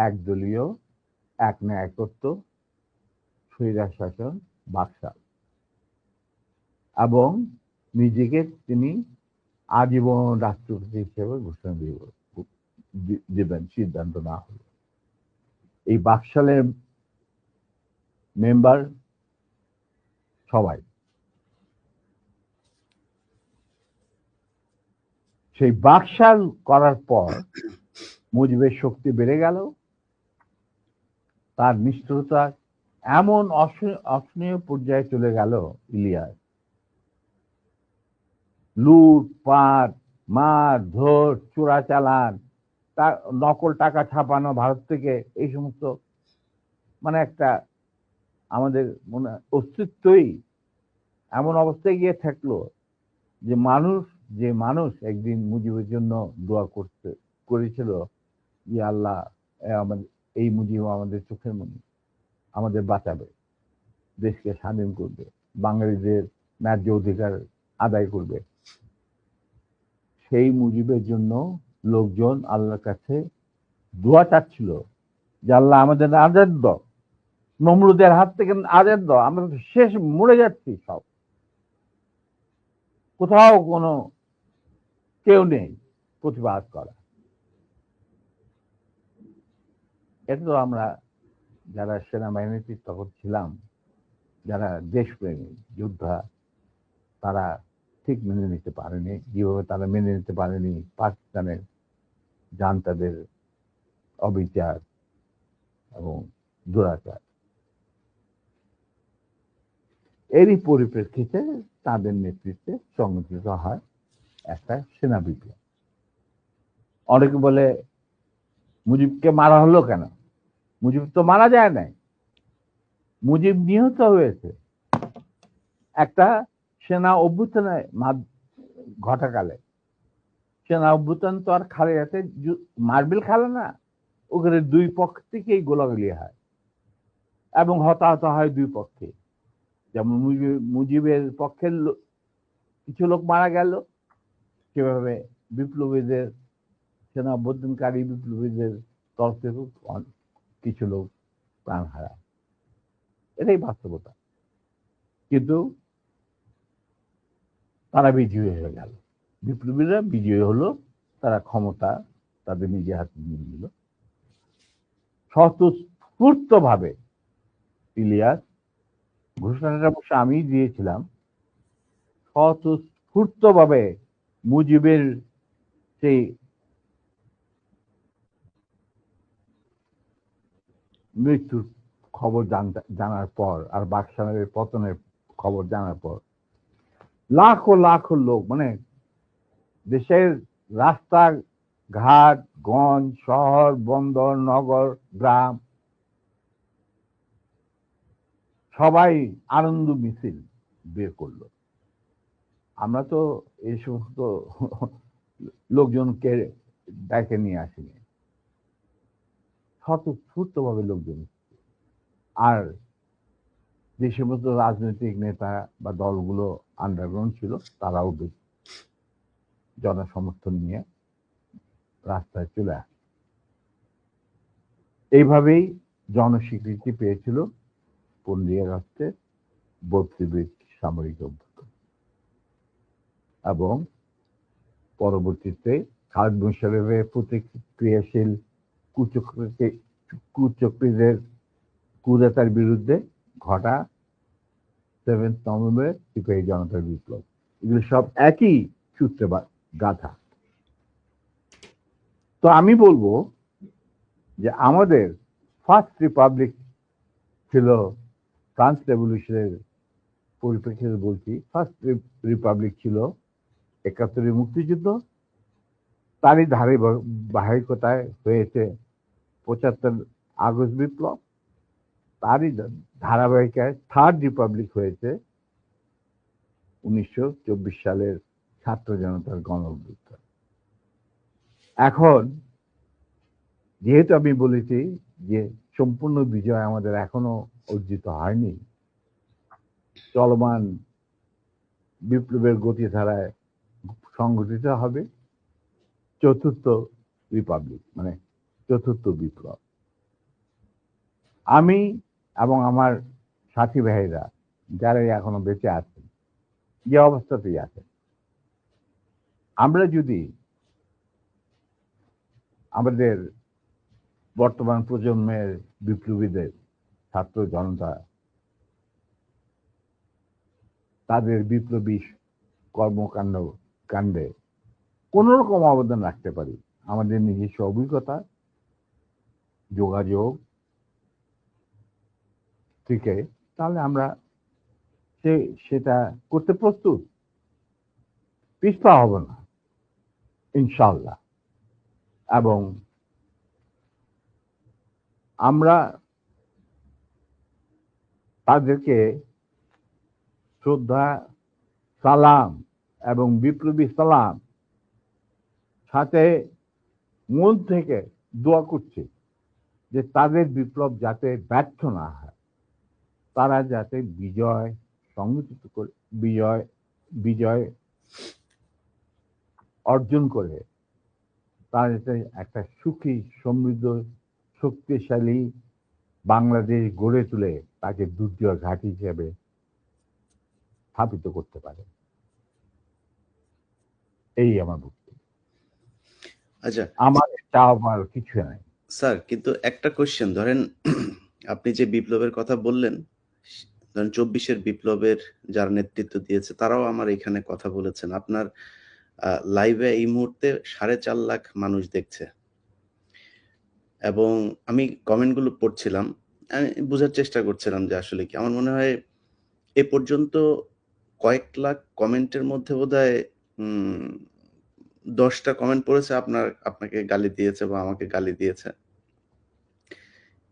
একদলীয় এক ন্যায়তত্ত্ব, স্বৈরাচার শাসন, বাকশাল, এবং নিজেকে তিনি আজীবন রাষ্ট্রপতি হিসেবে ঘোষণা দেবেন সিদ্ধান্ত না হলো। এই বাকশালের মেম্বার সবাই, সেই বাকশাল করার পর মুজিবের শক্তি বেড়ে গেল, তার নিষ্ঠুরতা এমন অসহনীয় পর্যায়ে চলে গেল, ইলিয়াস লুটপাট, মার ধর, চোরাচালান, নকল টাকা ছাপানো ভারত থেকে, এই সমস্ত মানে একটা আমাদের মনে অস্তিত্বই এমন অবস্থায় গিয়ে থাকলো যে মানুষ একদিন মুজিবের জন্য দোয়া করেছিল যে আল্লাহ আমাদের এই মুজিব আমাদের চোখের মনি, আমাদের বাঁচাবে, দেশকে স্বাধীন করবে, বাঙালিদের ন্যায্য অধিকার আদায় করবে। সেই মুজিবের জন্য লোকজন আল্লাহর কাছে দোয়া চাচ্ছিল যে আল্লাহ আমাদের আজাদ দাও, নমরুদের হাত থেকে আজাদ দাও, আমরা তো শেষ, মরে যাচ্ছি সব, কোথাও কোনো কেউ নেই প্রতিবাদ করা। এটা তো আমরা যারা সেনাবাহিনীতে তখন ছিলাম, যারা দেশপ্রেমী যোদ্ধা, তারা ঠিক মেনে নিতে পারেনি। যেভাবে তারা মেনে নিতে পারেনি পাকিস্তানের জান্তাদের অবিচার এবং দুরাচার। এরই পরিপ্রেক্ষিতে তাদের নেতৃত্বে সংগঠিত হয় একটা সেনা বিপ্লব। অনেকে বলে মুজিবকে মারা হলো কেন? মুজিব তো মারা যায় নাই, মুজিব নিহত হয়েছে একটা সেনা অভ্যুত্থানে ঘটাকালে। সেনা অভ্যুত্থান তো আর খালেতে মার্বেল খেলে না, ওখানে দুই পক্ষ থেকেই গোলাগুলি হয় এবং হতাহত হয় দুই পক্ষে। যেমন মুজিবের পক্ষের কিছু লোক মারা গেল, সেভাবে বিপ্লবীদের, সেনা অভ্যুত্থানকারী বিপ্লবীদের তরফ থেকে কিছু লোক প্রাণ হারায়। এটাই বাস্তবতা। কিন্তু তারা বিজয়ী হয়ে গেল, বিপ্লবীরা বিজয়ী হলো, তারা ক্ষমতা তাদের নিজে হাতে নিয়ে নিল স্বতঃস্ফূর্ত ভাবে। ইলিয়াস, ঘোষণাটা অবশ্য আমি দিয়েছিলাম, স্বতঃস্ফূর্ত ভাবে মুজিবের সেই মৃত্যুর খবর জানার পর আর বাকশালের পতনের খবর জানার পর লাখো লাখো লোক, মানে দেশের রাস্তা ঘাট, গঞ্জ, শহর, বন্দর, নগর, গ্রাম, সবাই আনন্দ মিছিল বের করলো। আমরা তো এই সমস্ত লোকজনকে ডেকে নিয়ে আসিনি, স্বতঃস্ফূর্তভাবে লোকজন। আর যে সমস্ত রাজনৈতিক নেতা বা দলগুলো আন্ডারগ্রাউন্ড ছিল, তারাও জনসমর্থন নিয়ে রাস্তায় চলে আসে। এইভাবেই জনস্বীকৃতি পেয়েছিল 15 আগস্টের 32 সামরিক অভ্যুত্থান। এবং পরবর্তীতে খালেদ মোশাররফের প্রতিক্রিয়াশীল কুচক্রীদের কুদেতার বিরুদ্ধে ঘটা 7 নভেম্বর সিপাহী জনতার বিপ্লব। এগুলো সব একই সূত্রে গাথা। তো আমি বলবো যে আমাদের ফার্স্ট রিপাবলিক ছিল ফ্রান্স রেভলিউশনের পরিপ্রেক্ষিতে বলছি, ফার্স্ট রিপাবলিক ছিল 71 মুক্তিযুদ্ধ, তারই ধারাবাহিকতায় হয়েছে 75 আগস্ট বিপ্লব, তারই ধারাবাহিকায় থার্ড রিপাবলিক হয়েছে 1924 সালের ছাত্র জনতার গণ অভ্যুত্থান। এখন যেহেতু আমি বলেছি যে সম্পূর্ণ বিজয় আমাদের এখনো অর্জিত হয়নি, চলমান বিপ্লবের গতিধারায় সংগঠিত হবে চতুর্থ রিপাবলিক, মানে চতুর্থ বিপ্লব। আমি এবং আমার সাথী ভাইরা যারা এখনো বেঁচে আছেন, যে অবস্থাতেই আছেন, আমরা যদি আমাদের বর্তমান প্রজন্মের বিপ্লবীদের, ছাত্র জনতা, তাদের বিপ্লবী কাণ্ডে কোন রকম অবদান রাখতে পারি, আমাদের নিজস্ব অভিজ্ঞতা, যোগাযোগ থেকে, তাহলে আমরা সেটা করতে প্রস্তুত, পিছপা হব না ইনশাআল্লাহ। এবং আমরা তাদেরকে শ্রদ্ধা, সালাম এবং বিপ্লবী সালাম সাথে মন থেকে দোয়া করছি যে তাদের বিপ্লব যাতে ব্যর্থ না হয়, তারা যাতে বিজয় সংগঠিত করে, বিজয় অর্জন করে, তারা যাতে একটা সুখী, সমৃদ্ধ, শক্তিশালী বাংলাদেশ গড়ে তুলে তাকে দুর্জয় ঘাঁটি হিসেবে স্থাপিত করতে পারে। এই আমার বক্তব্য। আচ্ছা আমার চাওয়ার কিছু নাই স্যার, কিন্তু একটা কোশ্চেন, ধরেন আপনি যে বিপ্লবের কথা বললেন, ধরেন 24-এর বিপ্লবের যারা নেতৃত্ব দিয়েছে তারাও আমার এখানে কথা বলেছেন। আপনার লাইভে এই মুহূর্তে 4.5 লাখ মানুষ দেখছে, এবং আমি কমেন্টগুলো পড়ছিলাম, আমি বোঝার চেষ্টা করছিলাম যে আসলে কি। আমার মনে হয় এ পর্যন্ত কয়েক লাখ কমেন্টের মধ্যে বোধহয় 10টা কমেন্ট পড়েছে আপনাকে গালি দিয়েছে বা আমাকে গালি দিয়েছে।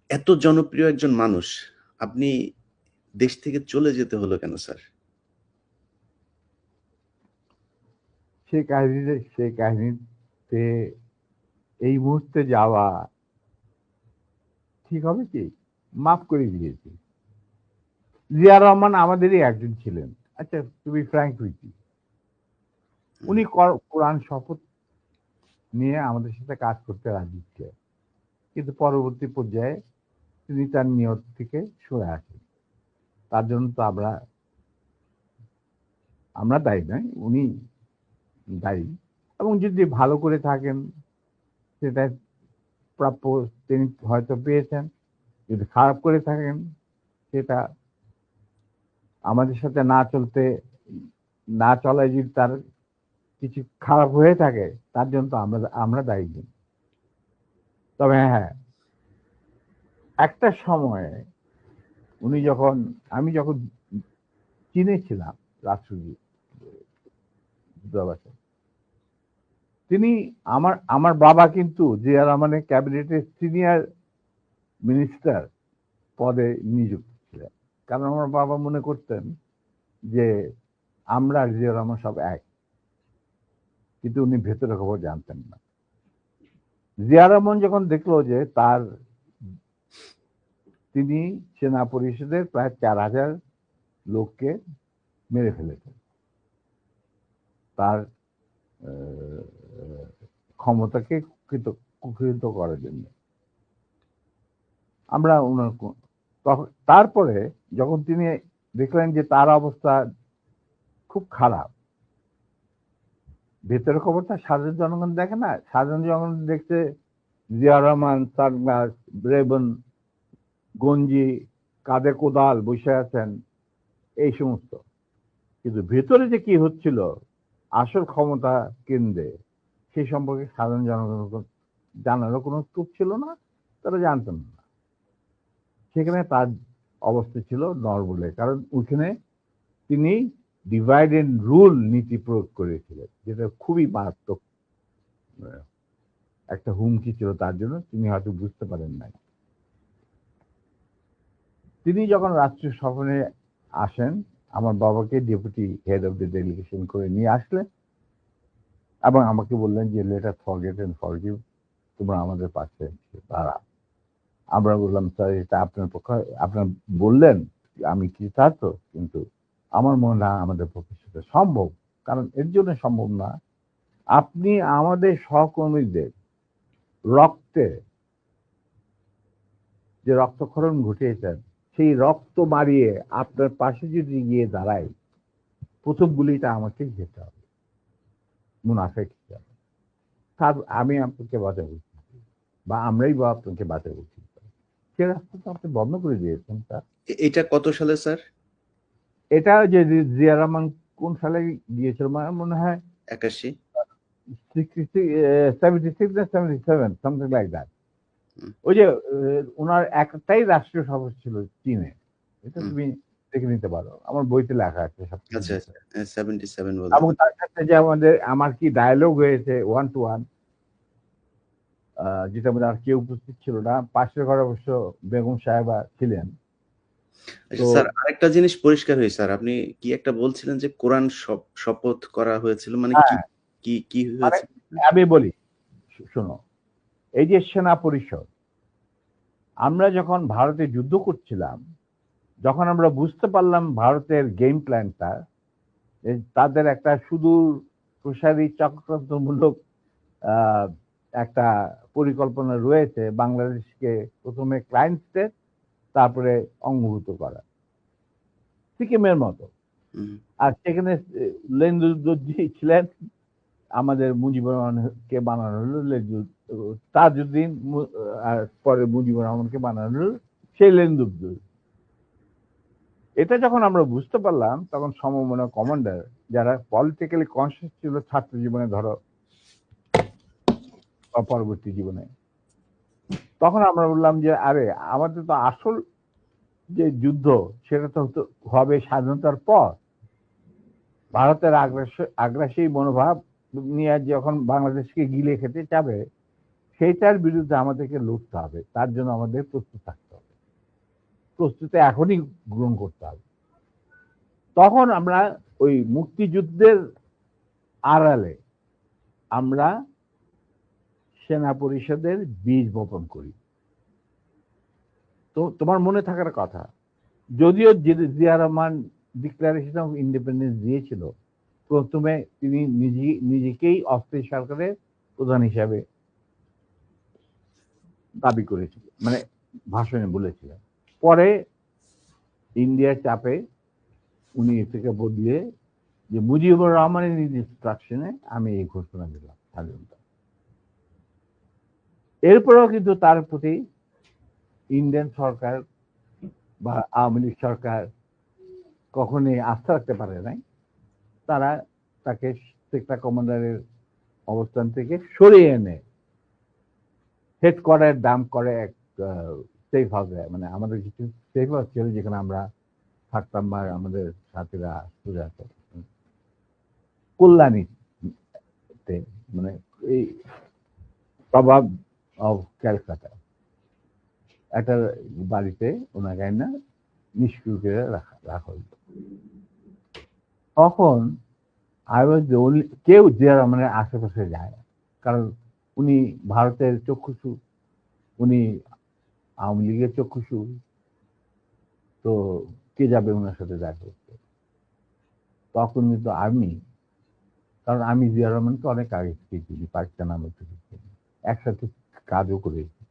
এত জনপ্রিয় একজন মানুষ, আপনি দেশ থেকে চলে যেতে হলো কেন স্যার? সেই কাহিনীতে এই মুহূর্তে যাওয়া ঠিক হবে কি? মাফ করে দিয়েছি। জিয়া রহমান আমাদেরই একজন ছিলেন। আচ্ছা, to be frank with you, উনি কোরআন শপথ নিয়ে আমাদের সাথে কাজ করতে রাজি ছিলেন, কিন্তু পরবর্তী পর্যায়ে তিনি তার নিয়ত থেকে সরে আসেন। তার জন্য তো আমরা দায়ী নয়, উনি দায়ী। এবং যদি ভালো করে থাকেন সেটা প্রাপ্য তিনি হয়তো পেয়েছেন, যদি খারাপ করে থাকেন সেটা আমাদের সাথে না চলায় যদি তার কিছু খারাপ হয়ে থাকে, তার জন্য তো আমরা দায়ী নই। তবে হ্যাঁ, একটা সময়ে আমি যখন চীনে ছিলাম রাষ্ট্রদূতাবাসে, তিনি আমার বাবা কিন্তু জিয়া রহমানের ক্যাবিনেটের সিনিয়র মিনিস্টার পদে নিযুক্ত ছিলেন। কারণ আমার বাবা মনে করতেন যে আমরা আর জিয়া রহমান সব এক, কিন্তু উনি ভেতরে খবর জানতেন না। জিয়া রহমান যখন দেখলো যে তিনি সেনা পরিষদের প্রায় 4,000 লোককে মেরে ফেলেছেন তার ক্ষমতাকে কুক্ষিগত করার জন্য, আমরা তারপরে যখন তিনি দেখলেন যে তার অবস্থা খুব খারাপ, ভেতরের খবরটা সাধারণ জনগণ দেখে না, সাধারণ জনগণ দেখছে জিয়া রহমান সানগ্লাস, রেবন, গঞ্জি, কাঁধে কোদাল বসে আছেন, এই সমস্ত। কিন্তু ভেতরে যে কি হচ্ছিল আসল ক্ষমতা কেন্দ্রে, সেই সম্পর্কে সাধারণ জনগণ জানারও কোনো স্কোপ ছিল না, তারা জানতেন না। সেখানে তার অবস্থা ছিল নরবলে, কারণ ওইখানে তিনি ডিভাইড এন্ড রুল নীতি প্রয়োগ করেছিলেন, যেটা খুবই মারাত্মক একটা হুমকি ছিল তার জন্য, তিনি হয়তো বুঝতে পারেন নাই। তিনি যখন রাষ্ট্রীয় সফরে আসেন, আমার বাবাকে deputy head of the delegation করে নিয়ে আসলেন এবং আমাকে বললেন যে let us forget and forgive, তোমরা আমাদের পাশে দাঁড়া। আমরা বললাম স্যার এটা আপনার পক্ষে, আপনার বললেন আমি কৃতার্থ, কিন্তু আমার মনে হয় আমাদের পক্ষে সেটা সম্ভব। কারণ এর জন্য সম্ভব না, আপনি আমাদের সহকর্মীদের রক্তে যে রক্তক্ষরণ ঘটিয়েছেন, সেই রক্ত মারিয়ে আপনার পাশে যদি গিয়ে দাঁড়াই, প্রথম গুলিটা আমাকেই যেতে হবে মুনাফেক হিসাবে। তার আমি আপনাকে বাঁচাবো, বা আমরাই বা আপনাকে বাঁচাবো, সে রাস্তা তো আপনি বন্ধ করে দিয়েছেন স্যার। এটা কত সালে স্যার? এটা যে জিয়া রহমান কোন সালে গিয়েছিল মনে হয় 81। 76 না 77, সামথিং লাইক দ্যাট। ওই যে ওনার একটাই রাষ্ট্রীয় সফর ছিল চীনে, এটা তুমি দেখে নিতে পারো, আমার বইতে লেখা আছে সব। আচ্ছা, 77 বলে। এবং তার সাথে যে আমার কি ডায়লগ হয়েছে 1 to 1, যেটা মধ্যে আর কেউ উপস্থিত ছিল না, পাশের ঘরে অবশ্য বেগম সাহেবা ছিলেন। আচ্ছা স্যার, আরেকটা জিনিস পরিষ্কার হয়েছে স্যার, আপনি কি একটা বলছিলেন যে কোরআন শপথ করা হয়েছিল, মানে কি কি কি হয়েছিল? আমি বলি শোনো, এই যে সেনা পরিষদ, আমরা যখন ভারতে যুদ্ধ করছিলাম, যখন আমরা বুঝতে পারলাম ভারতের গেম প্ল্যানটা, তাদের একটা সুদূর প্রসারী চক্রান্তমূলক একটা পরিকল্পনা রয়েছে, বাংলাদেশকে প্রথমে ক্লায়েন্ট স্টেট, তারপরে অঙ্গভূত করা, সিকিমের মতো। আর সেখানে লেন্দুদ্দোজি ছিলেন, আমাদের মুজিবুর রহমানকে বানানো হলো তাজউদ্দিন, আর পরে মুজিবুর রহমানকে বানানো হলো সেই লেন্দুদ্দোজি। এটা যখন আমরা বুঝতে পারলাম, তখন সমমনা কমান্ডার যারা পলিটিক্যালি কনসিয়াস ছিল ছাত্র জীবনে ধরো বা পরবর্তী জীবনে, তখন আমরা বললাম যে আরে আমাদের তো আসল যে যুদ্ধ সেটা তো হবে স্বাধীনতার পর। ভারতের আগ্রাসী মনোভাব নিয়ে যখন বাংলাদেশকে গিলে খেতে যাবে, সেইটার বিরুদ্ধে আমাদেরকে লড়তে হবে, তার জন্য আমাদের প্রস্তুত থাকতে হবে, প্রস্তুতি এখনই গ্রহণ করতে হবে। তখন আমরা ওই মুক্তিযুদ্ধের আড়ালে আমরা সেনা পরিষদের বীজ বপন করি। তো তোমার মনে থাকার কথা, যদিও Zia Rahman declaration of independence দিয়েছিল, প্রথমে তিনি নিজেকেই অস্থায়ী সরকারের প্রধান হিসাবে দাবি করেছিলেন, মানে ভাষণে বলেছিলেন। পরে ইন্ডিয়ার চাপে উনি থেকে বদলে যে মুজিবুর রহমানের ইনস্ট্রাকশনে আমি এই ঘোষণা দিলাম স্বাধীনতা। এরপরেও কিন্তু তার প্রতি ইন্ডিয়ান সরকার বা আওয়ামী লীগ সরকার কখনোই আস্থা রাখতে পারে নাই। তারা তাকে সেক্টর কমান্ডারের অবস্থান থেকে সরিয়ে এনে হেডকোয়ার্টার দাম করে এক সেফ হাউসে, মানে আমাদের কিছু সেফ হাউস ছিল যেখানে আমরা থাকতাম, বা আমাদের সাথীরা সুরে আছে কল্যাণীতে, মানে এই প্রভাব অফ ক্যালকাটা একটা বাড়িতে ওনাকে না নিষ্ক্রিয় করে রাখা হইত। তখন আই ওয়াজ দ্য ওনলি, কেউ জিয়া রহমানের আশেপাশে যায় না, কারণ উনি ভারতের চক্ষুষু, উনি আওয়ামী লীগের চক্ষুষু, তো কে যাবে ওনার সাথে দেখা করতে? তখন কিন্তু আমি, কারণ আমি জিয়া রহমানকে অনেক আগে থেকে চিনি, পাকিস্তান আমল থেকে চিনি, একসাথে কাজও করেছি।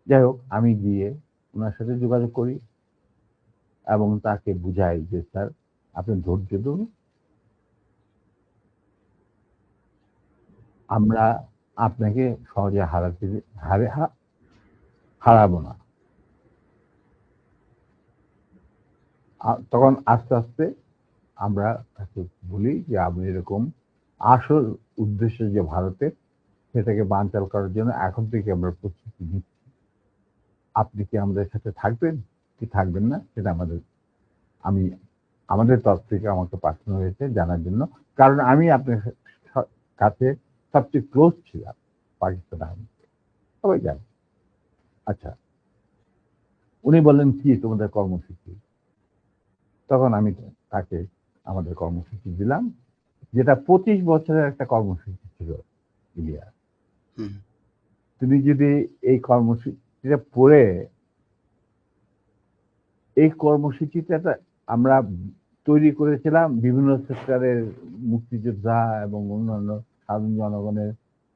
যাই হোক, আমি গিয়ে ওনার সাথে যোগাযোগ করি এবং তাকে বুঝাই যে স্যার আপনি ধৈর্য ধরুন, আমরা আপনাকে সহজে হারাবো না। তখন আস্তে আস্তে আমরা তাকে বলি যে আমি এরকম আসল উদ্দেশ্য যে ভারতের, সেটাকে বানচাল করার জন্য এখন থেকে আমরা প্রস্তুতি নিচ্ছি। আপনি কি আমাদের সাথে থাকবেন কি থাকবেন না, সেটা আমি আমাদের তরফ থেকে আমাকে পাঠানো হয়েছে জানার জন্য, কারণ আমি আপনার কাছে সবচেয়ে ক্লোজ ছিলাম পাকিস্তান আর্মি, সবাই জানে। আচ্ছা, উনি বললেন কি তোমাদের কর্মসূচি? তখন আমি তাকে আমাদের কর্মসূচি দিলাম, যেটা 25 বছরের একটা কর্মসূচি ছিল। ইলিয়া, তুমি যদি এই কর্মসূচিটা পড়ে, এই কর্মসূচিটা আমরা তৈরি করেছিলাম বিভিন্ন সেক্টরের মুক্তিযোদ্ধা এবং অন্যান্য সাধারণ জনগণের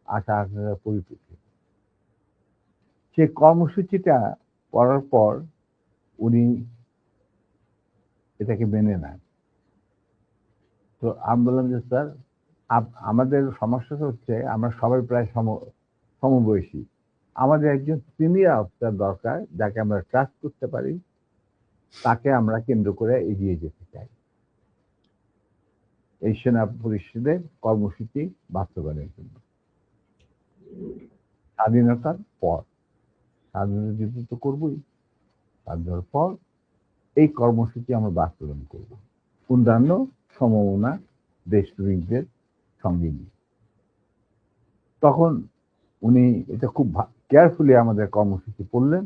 আশা আকাঙ্ক্ষার পরিপ্রেক্ষিতে। সেই কর্মসূচিটা পড়ার পর উনি এটাকে মেনে নেন। তো আমি বললাম যে স্যার, আমাদের সমস্যাটা হচ্ছে আমরা সবাই প্রায় সমবয়সী, আমাদের একজন সিনিয়র অফিসার দরকার যাকে আমরা ট্রাস্ট করতে পারি, তাকে আমরা কেন্দ্র করে এগিয়ে যেতে চাই এই সেনা পরিষদের কর্মসূচি বাস্তবায়নের জন্য। স্বাধীনতার পর, স্বাধীনতা যুদ্ধ তো করবোই, স্বাধীনতার পর এই কর্মসূচি আমরা বাস্তবায়ন করব অন্যান্য সমমনা দেশপ্রেমিকদের সঙ্গে নিয়ে। তখন উনি এটা খুব কেয়ারফুলি আমাদের কর্মসূচি পড়লেন।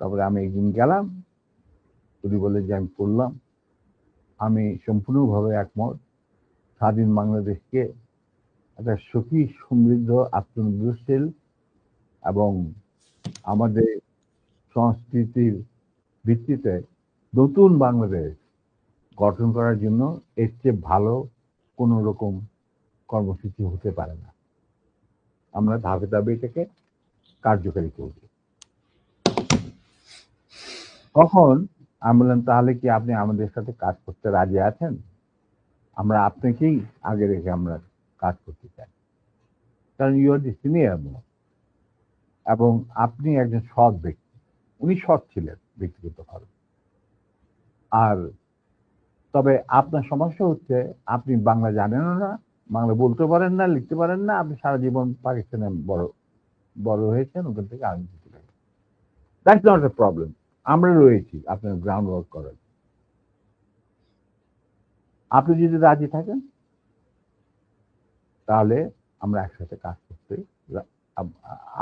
তারপরে আমি একদিন গেলাম, উনি বলে যে আমি পড়লাম, আমি সম্পূর্ণভাবে একমত, স্বাধীন বাংলাদেশকে একটা সুখী সমৃদ্ধ আত্মনির্ভরশীল এবং আমাদের সংস্কৃতির ভিত্তিতে নতুন বাংলাদেশ গঠন করার জন্য এর চেয়ে ভালো কোন রকম কর্মসূচি হতে পারে না। আমরা ধাপে ধাপে এটাকে কার্যকারী করব। তখন আমি বললাম, তাহলে কি আপনি আমাদের সাথে কাজ করতে রাজি আছেন? আমরা আপনাকেই আগে রেখে আমরা কাজ করতে চাই, কারণ you are the senior most এবং আপনি একজন সৎ ব্যক্তি। উনি সৎ ছিলেন ব্যক্তিগতভাবে। আর তবে আপনার সমস্যা হচ্ছে আপনি বাংলা জানেনও না, বাংলা বলতে পারেন না, লিখতে পারেন না, আপনি সারা জীবন পাকিস্তানে বড় হয়েছেন, ওখান থেকে আর্মিতে চলে গেছেন। দ্যাটস নট এ প্রবলেম, আমরা রয়েছি আপনার গ্রাউন্ড ওয়ার্ক করার। আপনি যদি রাজি থাকেন তাহলে আমরা একসাথে কাজ করতে,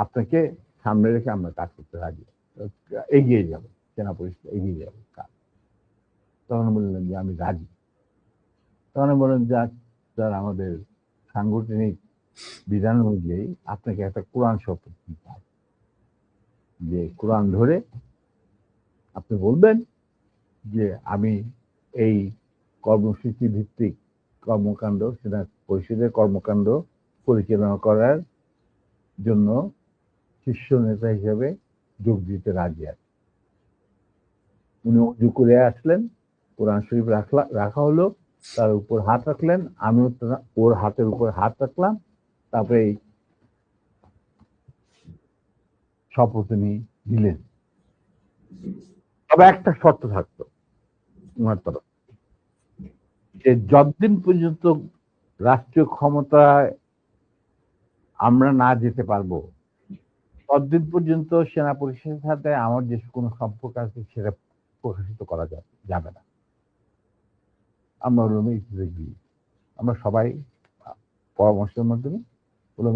আপনাকে সামনে রেখে আমরা কাজ করতে রাজি, এগিয়ে যাব, সেনা পরিষদ এগিয়ে যাবে কাজ। তখন বললেন যে আমি রাজি। তখন বললেন যে স্যার, আমাদের সাংগঠনিক বিধান অনুযায়ী আপনাকে একটা কোরআন শপথ দিতে হবে, যে কোরআন ধরে আপনি বলবেন যে আমি এই কর্মসূচি ভিত্তিক কর্মকাণ্ড, সেনা পরিষদের কর্মকাণ্ড পরিচালনা করার জন্য শীর্ষ নেতা হিসেবে যোগ দিতে রাজি আছে। উনি উজু করে আসলেন, কোরআন শরীফ রাখা হলো, তার উপর হাত রাখলেন, আমিও ওর হাতের উপর হাত রাখলাম, তারপরে এই শপথ উনি দিলেন। তবে একটা শর্ত থাকতো ওনার তরফ, যে যতদিন পর্যন্ত রাষ্ট্রীয় ক্ষমতায় আমরা না যেতে পারবো, ততদিন পর্যন্ত সেনা পরিষদের সাথে আমার যে কোনো সম্পর্ক আছে সেটা প্রকাশিত করা যাবে না। আমরা বললাম আমরা সবাই পরামর্শের মাধ্যমে বললাম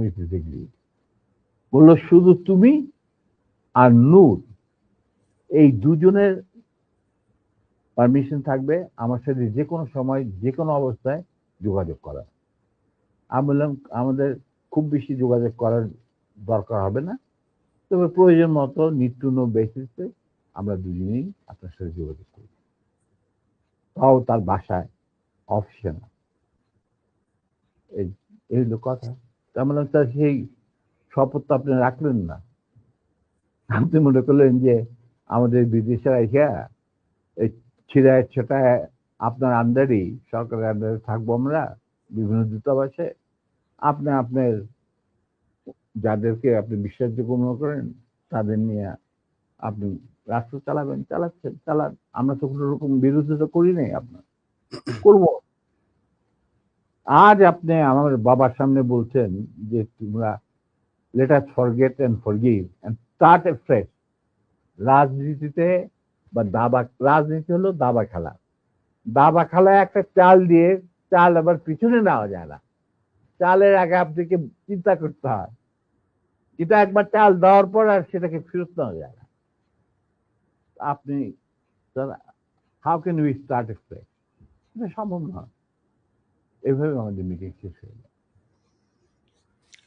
বললো শুধু তুমি আর নূর, এই দুজনের পারমিশন থাকবে আমার সাথে যে কোনো সময় যে কোনো অবস্থায় যোগাযোগ করা। আমি বললাম আমাদের খুব বেশি যোগাযোগ করার দরকার হবে না, তবে প্রয়োজন মতো নিত্য বেসিসে আমরা দুজনেই আপনার সাথে যোগাযোগ করি, তাও তার বাসায় অফিসে না। এই এই হলো কথা। তার মানে তার সেই শপথ তো আপনি রাখলেন না। আপনি মনে করলেন যে আমাদের বিদেশিরা এসে এই ছিড়ায় ছোটায় আপনার আন্ডারেই, সরকারের আন্ডারে থাকবো আমরা বিভিন্ন দূতাবাসে। আপনি আপনার যাদেরকে আপনি বিশ্বাসযোগ্য মনে করেন তাদের নিয়ে আপনি রাষ্ট্র চালাবেন, চালাচ্ছেন, চালান। আমরা তো কোনো রকম বিরোধিতা করি নাই আপনার, করবো। আজ আপনি আমার বাবার সামনে বলছেন যে তোমরা let us forget and forgive and start afresh. রাজনীতিতে বা রাজনীতি হলো দাবা খেলা। দাবা খেলায় একটা চাল দিয়ে চাল আবার পিছনে নেওয়া যায় না, চালের আগে আপনাকে চিন্তা করতে হয়। এটা একবার চাল দেওয়ার পর আর সেটাকে ফেরত নেওয়া যায় না। আপনি how can we start A fresh? এটা সম্ভব নয়। এইভাবে আমাদের মিটিং শেষ হয়ে যায়।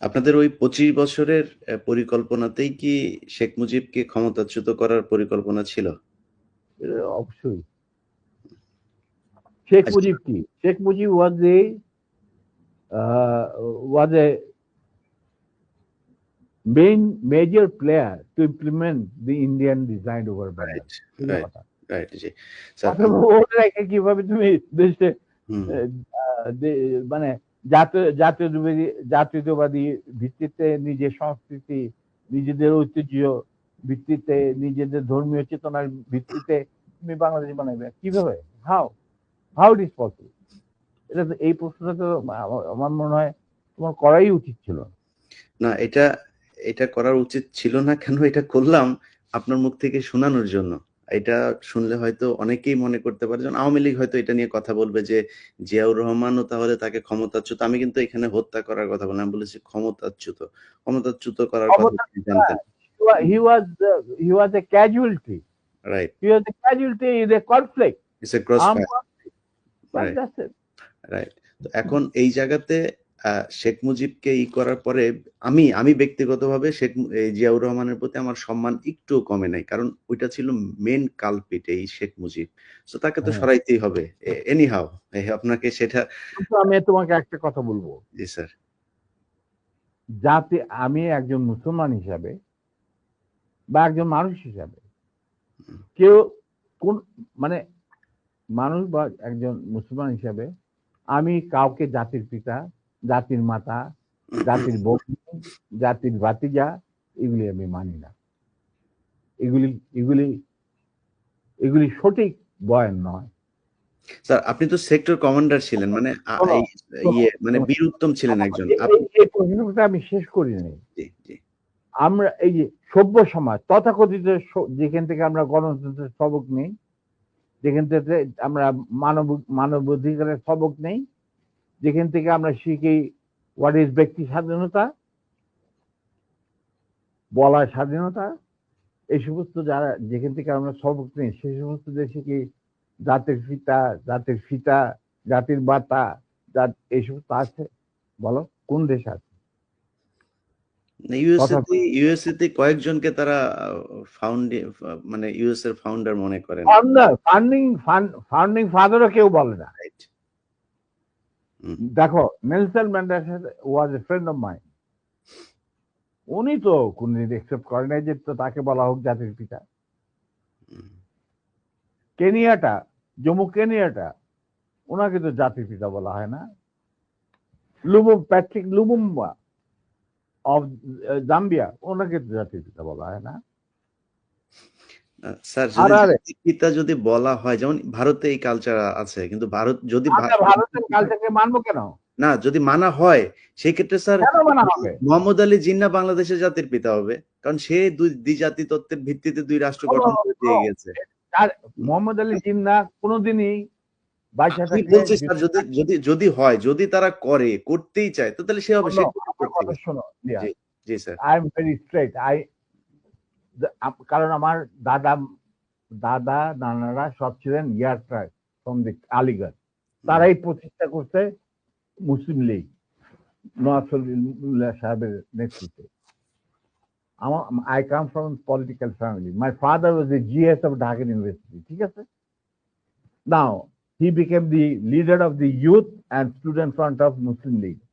আপনাদের ওই 25 বছরের পরিকল্পনাতেই কি শেখ মুজিবকে ক্ষমতাচ্যুত করার পরিকল্পনা ছিল? অবশ্যই। শেখ আচ্ছা, মুজিব কি? Sheikh Mujib was a major player to implement the Indian design over right, Bangladesh। Right, কথা রাইট, জি। স্যার কথা বলে রেখে কিভাবে তুমি দেশে হুম, মানে জাতীয়তাবাদী ভিত্তিতে নিজের সংস্কৃতি, নিজেদের ঐতিহ্য ভিত্তিতে, নিজেদের ধর্মীয় চেতনার ভিত্তিতে তুমি বাংলাদেশ বানাবে কিভাবে? How how it is possible? এটা তো, এই প্রশ্নটা তো আমার মনে হয় তোমার করাই উচিত ছিল। না এটা এটা করার উচিত ছিল না কেন এটা করলাম আপনার মুখ থেকে শোনানোর জন্য। এটা শুনলে হয়তো অনেকেই মনে করতে পারে যেমন আওয়ামী লীগ হয়তো এটা নিয়ে কথা বলবে যে জিয়াউর রহমানও তাহলে তাকে ক্ষমতাচ্যুত। আমি কিন্তু এখানে হত্যা করার কথা বললাম। আমি বলেছি ক্ষমতাচ্যুত। ক্ষমতাচ্যুত করার কথা ক্ষমতা তিনি জানতেন। he was he was a casualty. Right. He was a casualty in a conflict, it's a cross armed fire. conflict. But right, that's it. Right. তো এখন এই জায়গাতে শেখ মুজিবকে করার পরে আমি ব্যক্তিগতভাবে এই জিয়াউর রহমানের প্রতি আমার সম্মান একটুও কমে নাই। কারণ ওইটা ছিল মেইন কালপ্রিট এই শেখ মুজিব। সো তাকে তো হ্যাঁ, সরাইতেই হবে। এনি হাউ আপনাকে সেটা কিন্তু আমি তোমাকে একটা কথা বলবো। জি স্যার। যাতে আমি একজন মুসলমান হিসাবে বা একজন মানুষ হিসাবে, হুম, কেউ কোন মানে মানুষ বা একজন মুসলমান হিসাবে আমি কাউকে জাতির পিতা, জাতির মাতা, জাতির বন্ধু, জাতির ভাতিজা এগুলি আমি মানি না। এগুলি এগুলি এগুলি সঠিক বয়ান নয়। স্যার আপনি তো সেক্টর কমান্ডার ছিলেন। মানে শোনো, এই শোনো, মানে শোনো। বীরউত্তম ছিলেন একজন। এই প্রশ্নটা আমি শেষ করি নাই। জি, জি। আমরা এই যে সভ্য সমাজ তথাকথিত যেখান থেকে আমরা গণতন্ত্রের সবক নেই, যেখান থেকে আমরা মানবাধিকারের সবক নেই, যেখান থেকে আমরা শিখি হোয়াট ইজ ব্যক্তি স্বাধীনতা, বলার স্বাধীনতা, এই সমস্ত যারা যেখান থেকে আমরা সবক নেই সেই সমস্ত দেশে কি জাতির পিতা, জাতির ফিতা, জাতির বাতা, এই সমস্ত আছে? বলো কোন দেশ আছে? কথা ইউএসএ তে কয়েকজনকে তারা মানে ইউএস এর ফাউন্ডার মনে করেন। ফাউন্ডিং ফাদারও কেউ বলে না। রাইট। হুম, দেখো Nelson Mandela was a friend of mind. উনি তো কোনদিন একসেপ্ট করে নাই যে তো তাকে বলা হোক জাতির পিতা। হুম। কেনিয়াটা, জম্মু কেনিয়াটা, ওনাকে তো জাতির পিতা বলা হয় না। প্যাট্রিক লুমুম্বা অফ জাম্বিয়া, ওনাকে তো জাতির পিতা বলা হয় না। স্যার আর যদি আরে জাতির পিতা যদি বলা হয় যেমন ভারতে এই কালচার আছে কিন্তু ভারত যদি আমরা ভারতের কালচারকে মানবো কেন? না যদি মানা হয় সেই ক্ষেত্রে স্যার কেন মানা হবে? মোহাম্মদ আলী জিন্না বাংলাদেশের জাতির পিতা হবে কারণ সে দ্বিজাতি তত্ত্বের ভিত্তিতে দুই রাষ্ট্র গঠন করে দিয়ে গেছে। আর মোহাম্মদ আলী জিন্না কোনোদিনই আমি বাইশাটাকে বলছি স্যার যদি হয় যদি তারা করতেই চায় তো তাহলে সে হবে সে কথা শোনো, জি জি sir. I am very straight. কারণ আমার দাদা দাদা নানারা সব ছিলেন ইয়ারট্রাই ফ্রম দি আলিগড়। তারাই প্রতিষ্ঠা করছে মুসলিম লীগ নওয়াজ শরীফুল্লাহ সাহেবের নেতৃত্বে। I come from a political family. My father was the GS of Dhaka University. ঠিক আছে? Now, he became the leader of the youth and student front of Muslim League.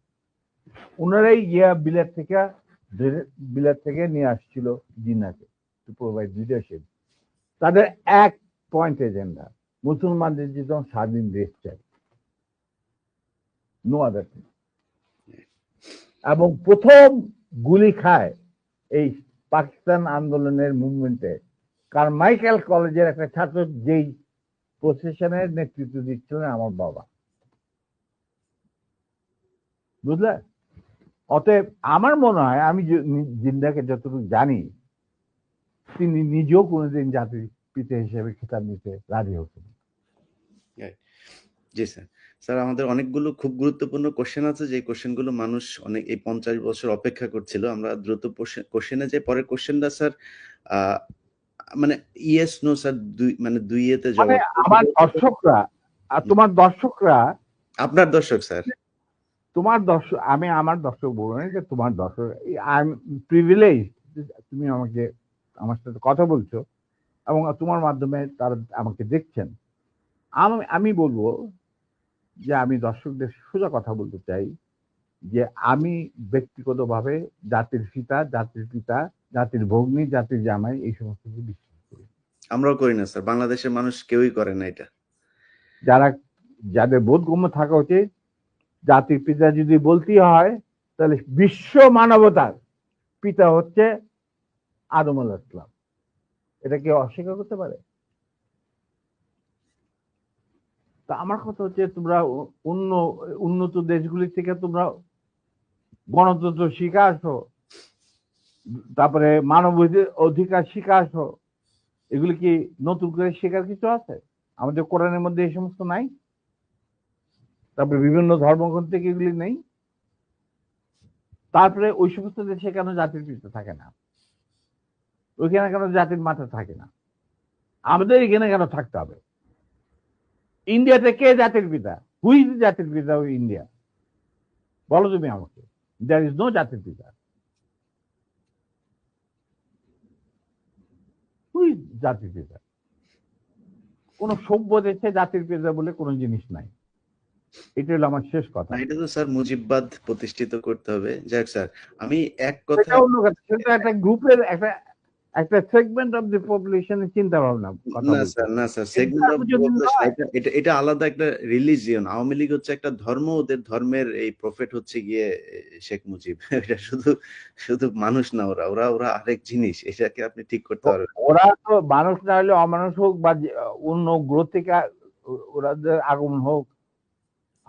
উনারাই বিলেত থেকে নিয়ে আসছিল জিন্নাকে টু প্রোভাইড লিডারশিপ। তাদের এক point agenda, মুসলমানদের যেন স্বাধীন দেশ চাই, নো আদার থিং। এবং প্রথম গুলি খায় এই পাকিস্তান আন্দোলনের মুভমেন্টে কারমাইকেল কলেজের একটা ছাত্র, যেই প্রসেশনের নেতৃত্ব দিচ্ছিলেন আমার বাবা। বুঝলে? অতএব আমার মনে হয়, আমি জিন্দাকে যতটুকু জানি, তিনি নিজেও কোনোদিন জাতির পিতা হিসেবে খেতাব নিতে রাজি হতেন। জি স্যার। স্যার, আমাদের অনেকগুলো খুব গুরুত্বপূর্ণ কোশ্চেন আছে, যে কোশ্চেনগুলো মানুষ অনেক এই 50 বছর অপেক্ষা করছিল। আমরা দ্রুত কোশ্চেনে যাই। পরের কোশ্চেনটা স্যার মানে ইয়েস নো স্যার, দুই এতে জবাব। আমার দর্শকরা, তোমার দর্শকরা, আপনার দর্শক স্যার, তোমার দর্শক, আমি আমার দর্শক বলবো না, যে তোমার দর্শক। আই এম প্রিভিলেজ, তুমি আমার সাথে কথা বলছো এবং তোমার মাধ্যমে তারা আমাকে দেখছেন। আমি বলবো যে আমি দর্শকদের সোজা কথা বলতে চাই যে আমি ব্যক্তিগতভাবে জাতির পিতা, জাতির ভগ্নী, জাতির জামাই, এই সমস্ত কিছু বিশ্বাস করি। আমরাও করি না স্যার, বাংলাদেশের মানুষ কেউই করে না এটা। যাদের বোধগম্য থাকা উচিত, জাতির পিতা যদি বলতেই হয়, তাহলে বিশ্ব মানবতার পিতা হচ্ছে আদম আলাইহিস সালাম। এটা কেউ অস্বীকার করতে পারে? তা আমার কথা হচ্ছে, তোমরা উন্নত দেশগুলি থেকে তোমরা গণতন্ত্র শিখে আসো, তারপরে মানব অধিকার শিখে আসো। এগুলি কি নতুন করে শেখার কিছু আছে? আমাদের কোরআনের মধ্যে এই সমস্ত নাই? তারপরে বিভিন্ন ধর্মগ্রন্থ থেকে এগুলি নেই? তারপরে ওই সমস্ত দেশে কেন জাতির পিতা থাকে না? ওইখানে কেন জাতির মাথা থাকে না? আমাদের এখানে কেন থাকতে হবে? ইন্ডিয়াতে কে জাতির পিতা? হু ইজ জাতির পিতা অফ ইন্ডিয়া? বলো তুমি আমাকে। দেয়ার ইজ নো জাতির পিতা। হু ইজ জাতির পিতা? কোন সভ্য দেশে জাতির পিতা বলে কোনো জিনিস নাই। এটা হলো আমার শেষ কথা। এটা তো স্যার মুজিববাদ প্রতিষ্ঠিত করতে হবে। যাক স্যার, আমি এক কথা, অন্য কথা, সেটা একটা গ্রুপের একটা সেগমেন্ট অফ দি পপুলেশনের চিন্তা ভাবনা কথা বলতে। না স্যার, সেগমেন্ট অফ এটা আলাদা একটা রিলিজিয়ন। আওয়ামী লীগ হচ্ছে একটা ধর্ম, ওদের ধর্মের এই প্রফেট হচ্ছে গিয়ে শেখ মুজিব। এটা শুধু মানুষ না, ওরা আরেক জিনিস। এটাকে আপনি ঠিক করতে পারবেন। ওরা তো মানুষ না হলে অমানুষ হোক বা অন্য গ্রহ থেকে ওরাদের আগমন হোক,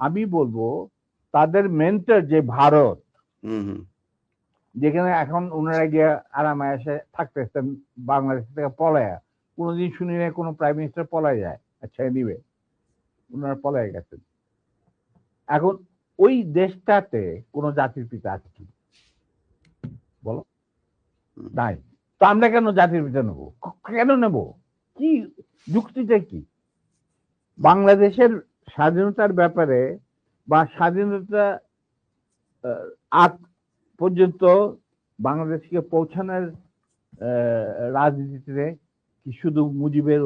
আমি বলবো তাদের মেন্টর যে ভারত, যেখানে এখন ওনারা গিয়ে আরামে এসে থাকতেছেন বাংলাদেশ থেকে পলায়া। কোনোদিন শুনি না কোনো প্রাইম মিনিস্টার পলায় যায়। আচ্ছা, নিবে, ওনারা পলায় গেছেন। এখন ওই দেশটাতে কোনো জাতির পিতা আছে কি বলো? নাই। তো আমরা কেন জাতির পিতা নেবো? কেন নেব? কি যুক্তিটা কি? বাংলাদেশের স্বাধীনতার ব্যাপারে বা স্বাধীনতা আগ পর্যন্ত বাংলাদেশকে পৌঁছানোর রাজনীতিতে কি শুধু মুজিবের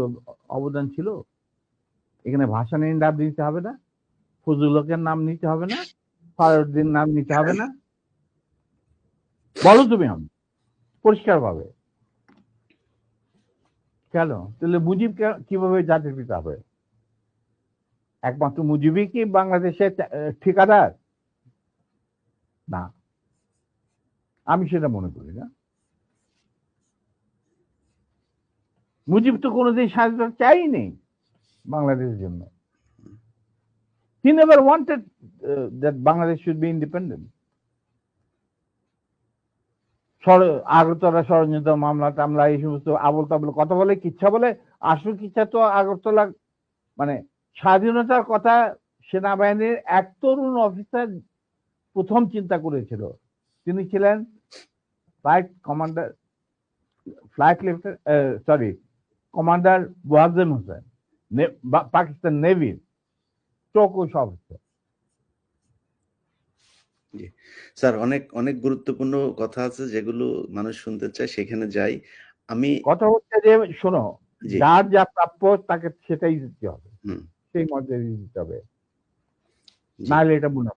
অবদান ছিল? এখানে ভাসানীর নাম নিতে হবে না? ফজলুল হকের নাম নিতে হবে না? ফারুদ্দিন নাম নিতে হবে না? বলো তুমি আমি পরিষ্কার ভাবে। কেন? তাহলে মুজিব কিভাবে জাতির পিতা হবে? একমাত্র মুজিবই কি বাংলাদেশের ঠিকাদার? না, আমি সেটা মনে করি না। মুজিব তো কোনোদিন স্বাধীনতা চাইনি বাংলাদেশের জন্য। He never wanted that Bangladesh should be independent. Agartala ষড়যন্ত্র মামলা টামলা এই সমস্ত আবল তাবল কথা বলে, কিচ্ছা বলে। আসল কিচ্ছা তো আগরতলা, মানে স্বাধীনতার কথা সেনাবাহিনীর এক তরুণ অফিসার প্রথম চিন্তা করেছিল। তিনি ছিলেন flight lieutenant, commander Wazem Hossain, Pakistan নেভির চৌকুশ অফিসার। জি স্যার, অনেক অনেক গুরুত্বপূর্ণ কথা আছে যেগুলো মানুষ শুনতে চায়, সেখানে যাই আমি। কথা হচ্ছে যে শোনো, জি। যার যা প্রাপ্য তাকে সেটাই দিতে হবে, হুম। সেই মর্যাদা দিতে হবে, জি। নাহলে এটা মনে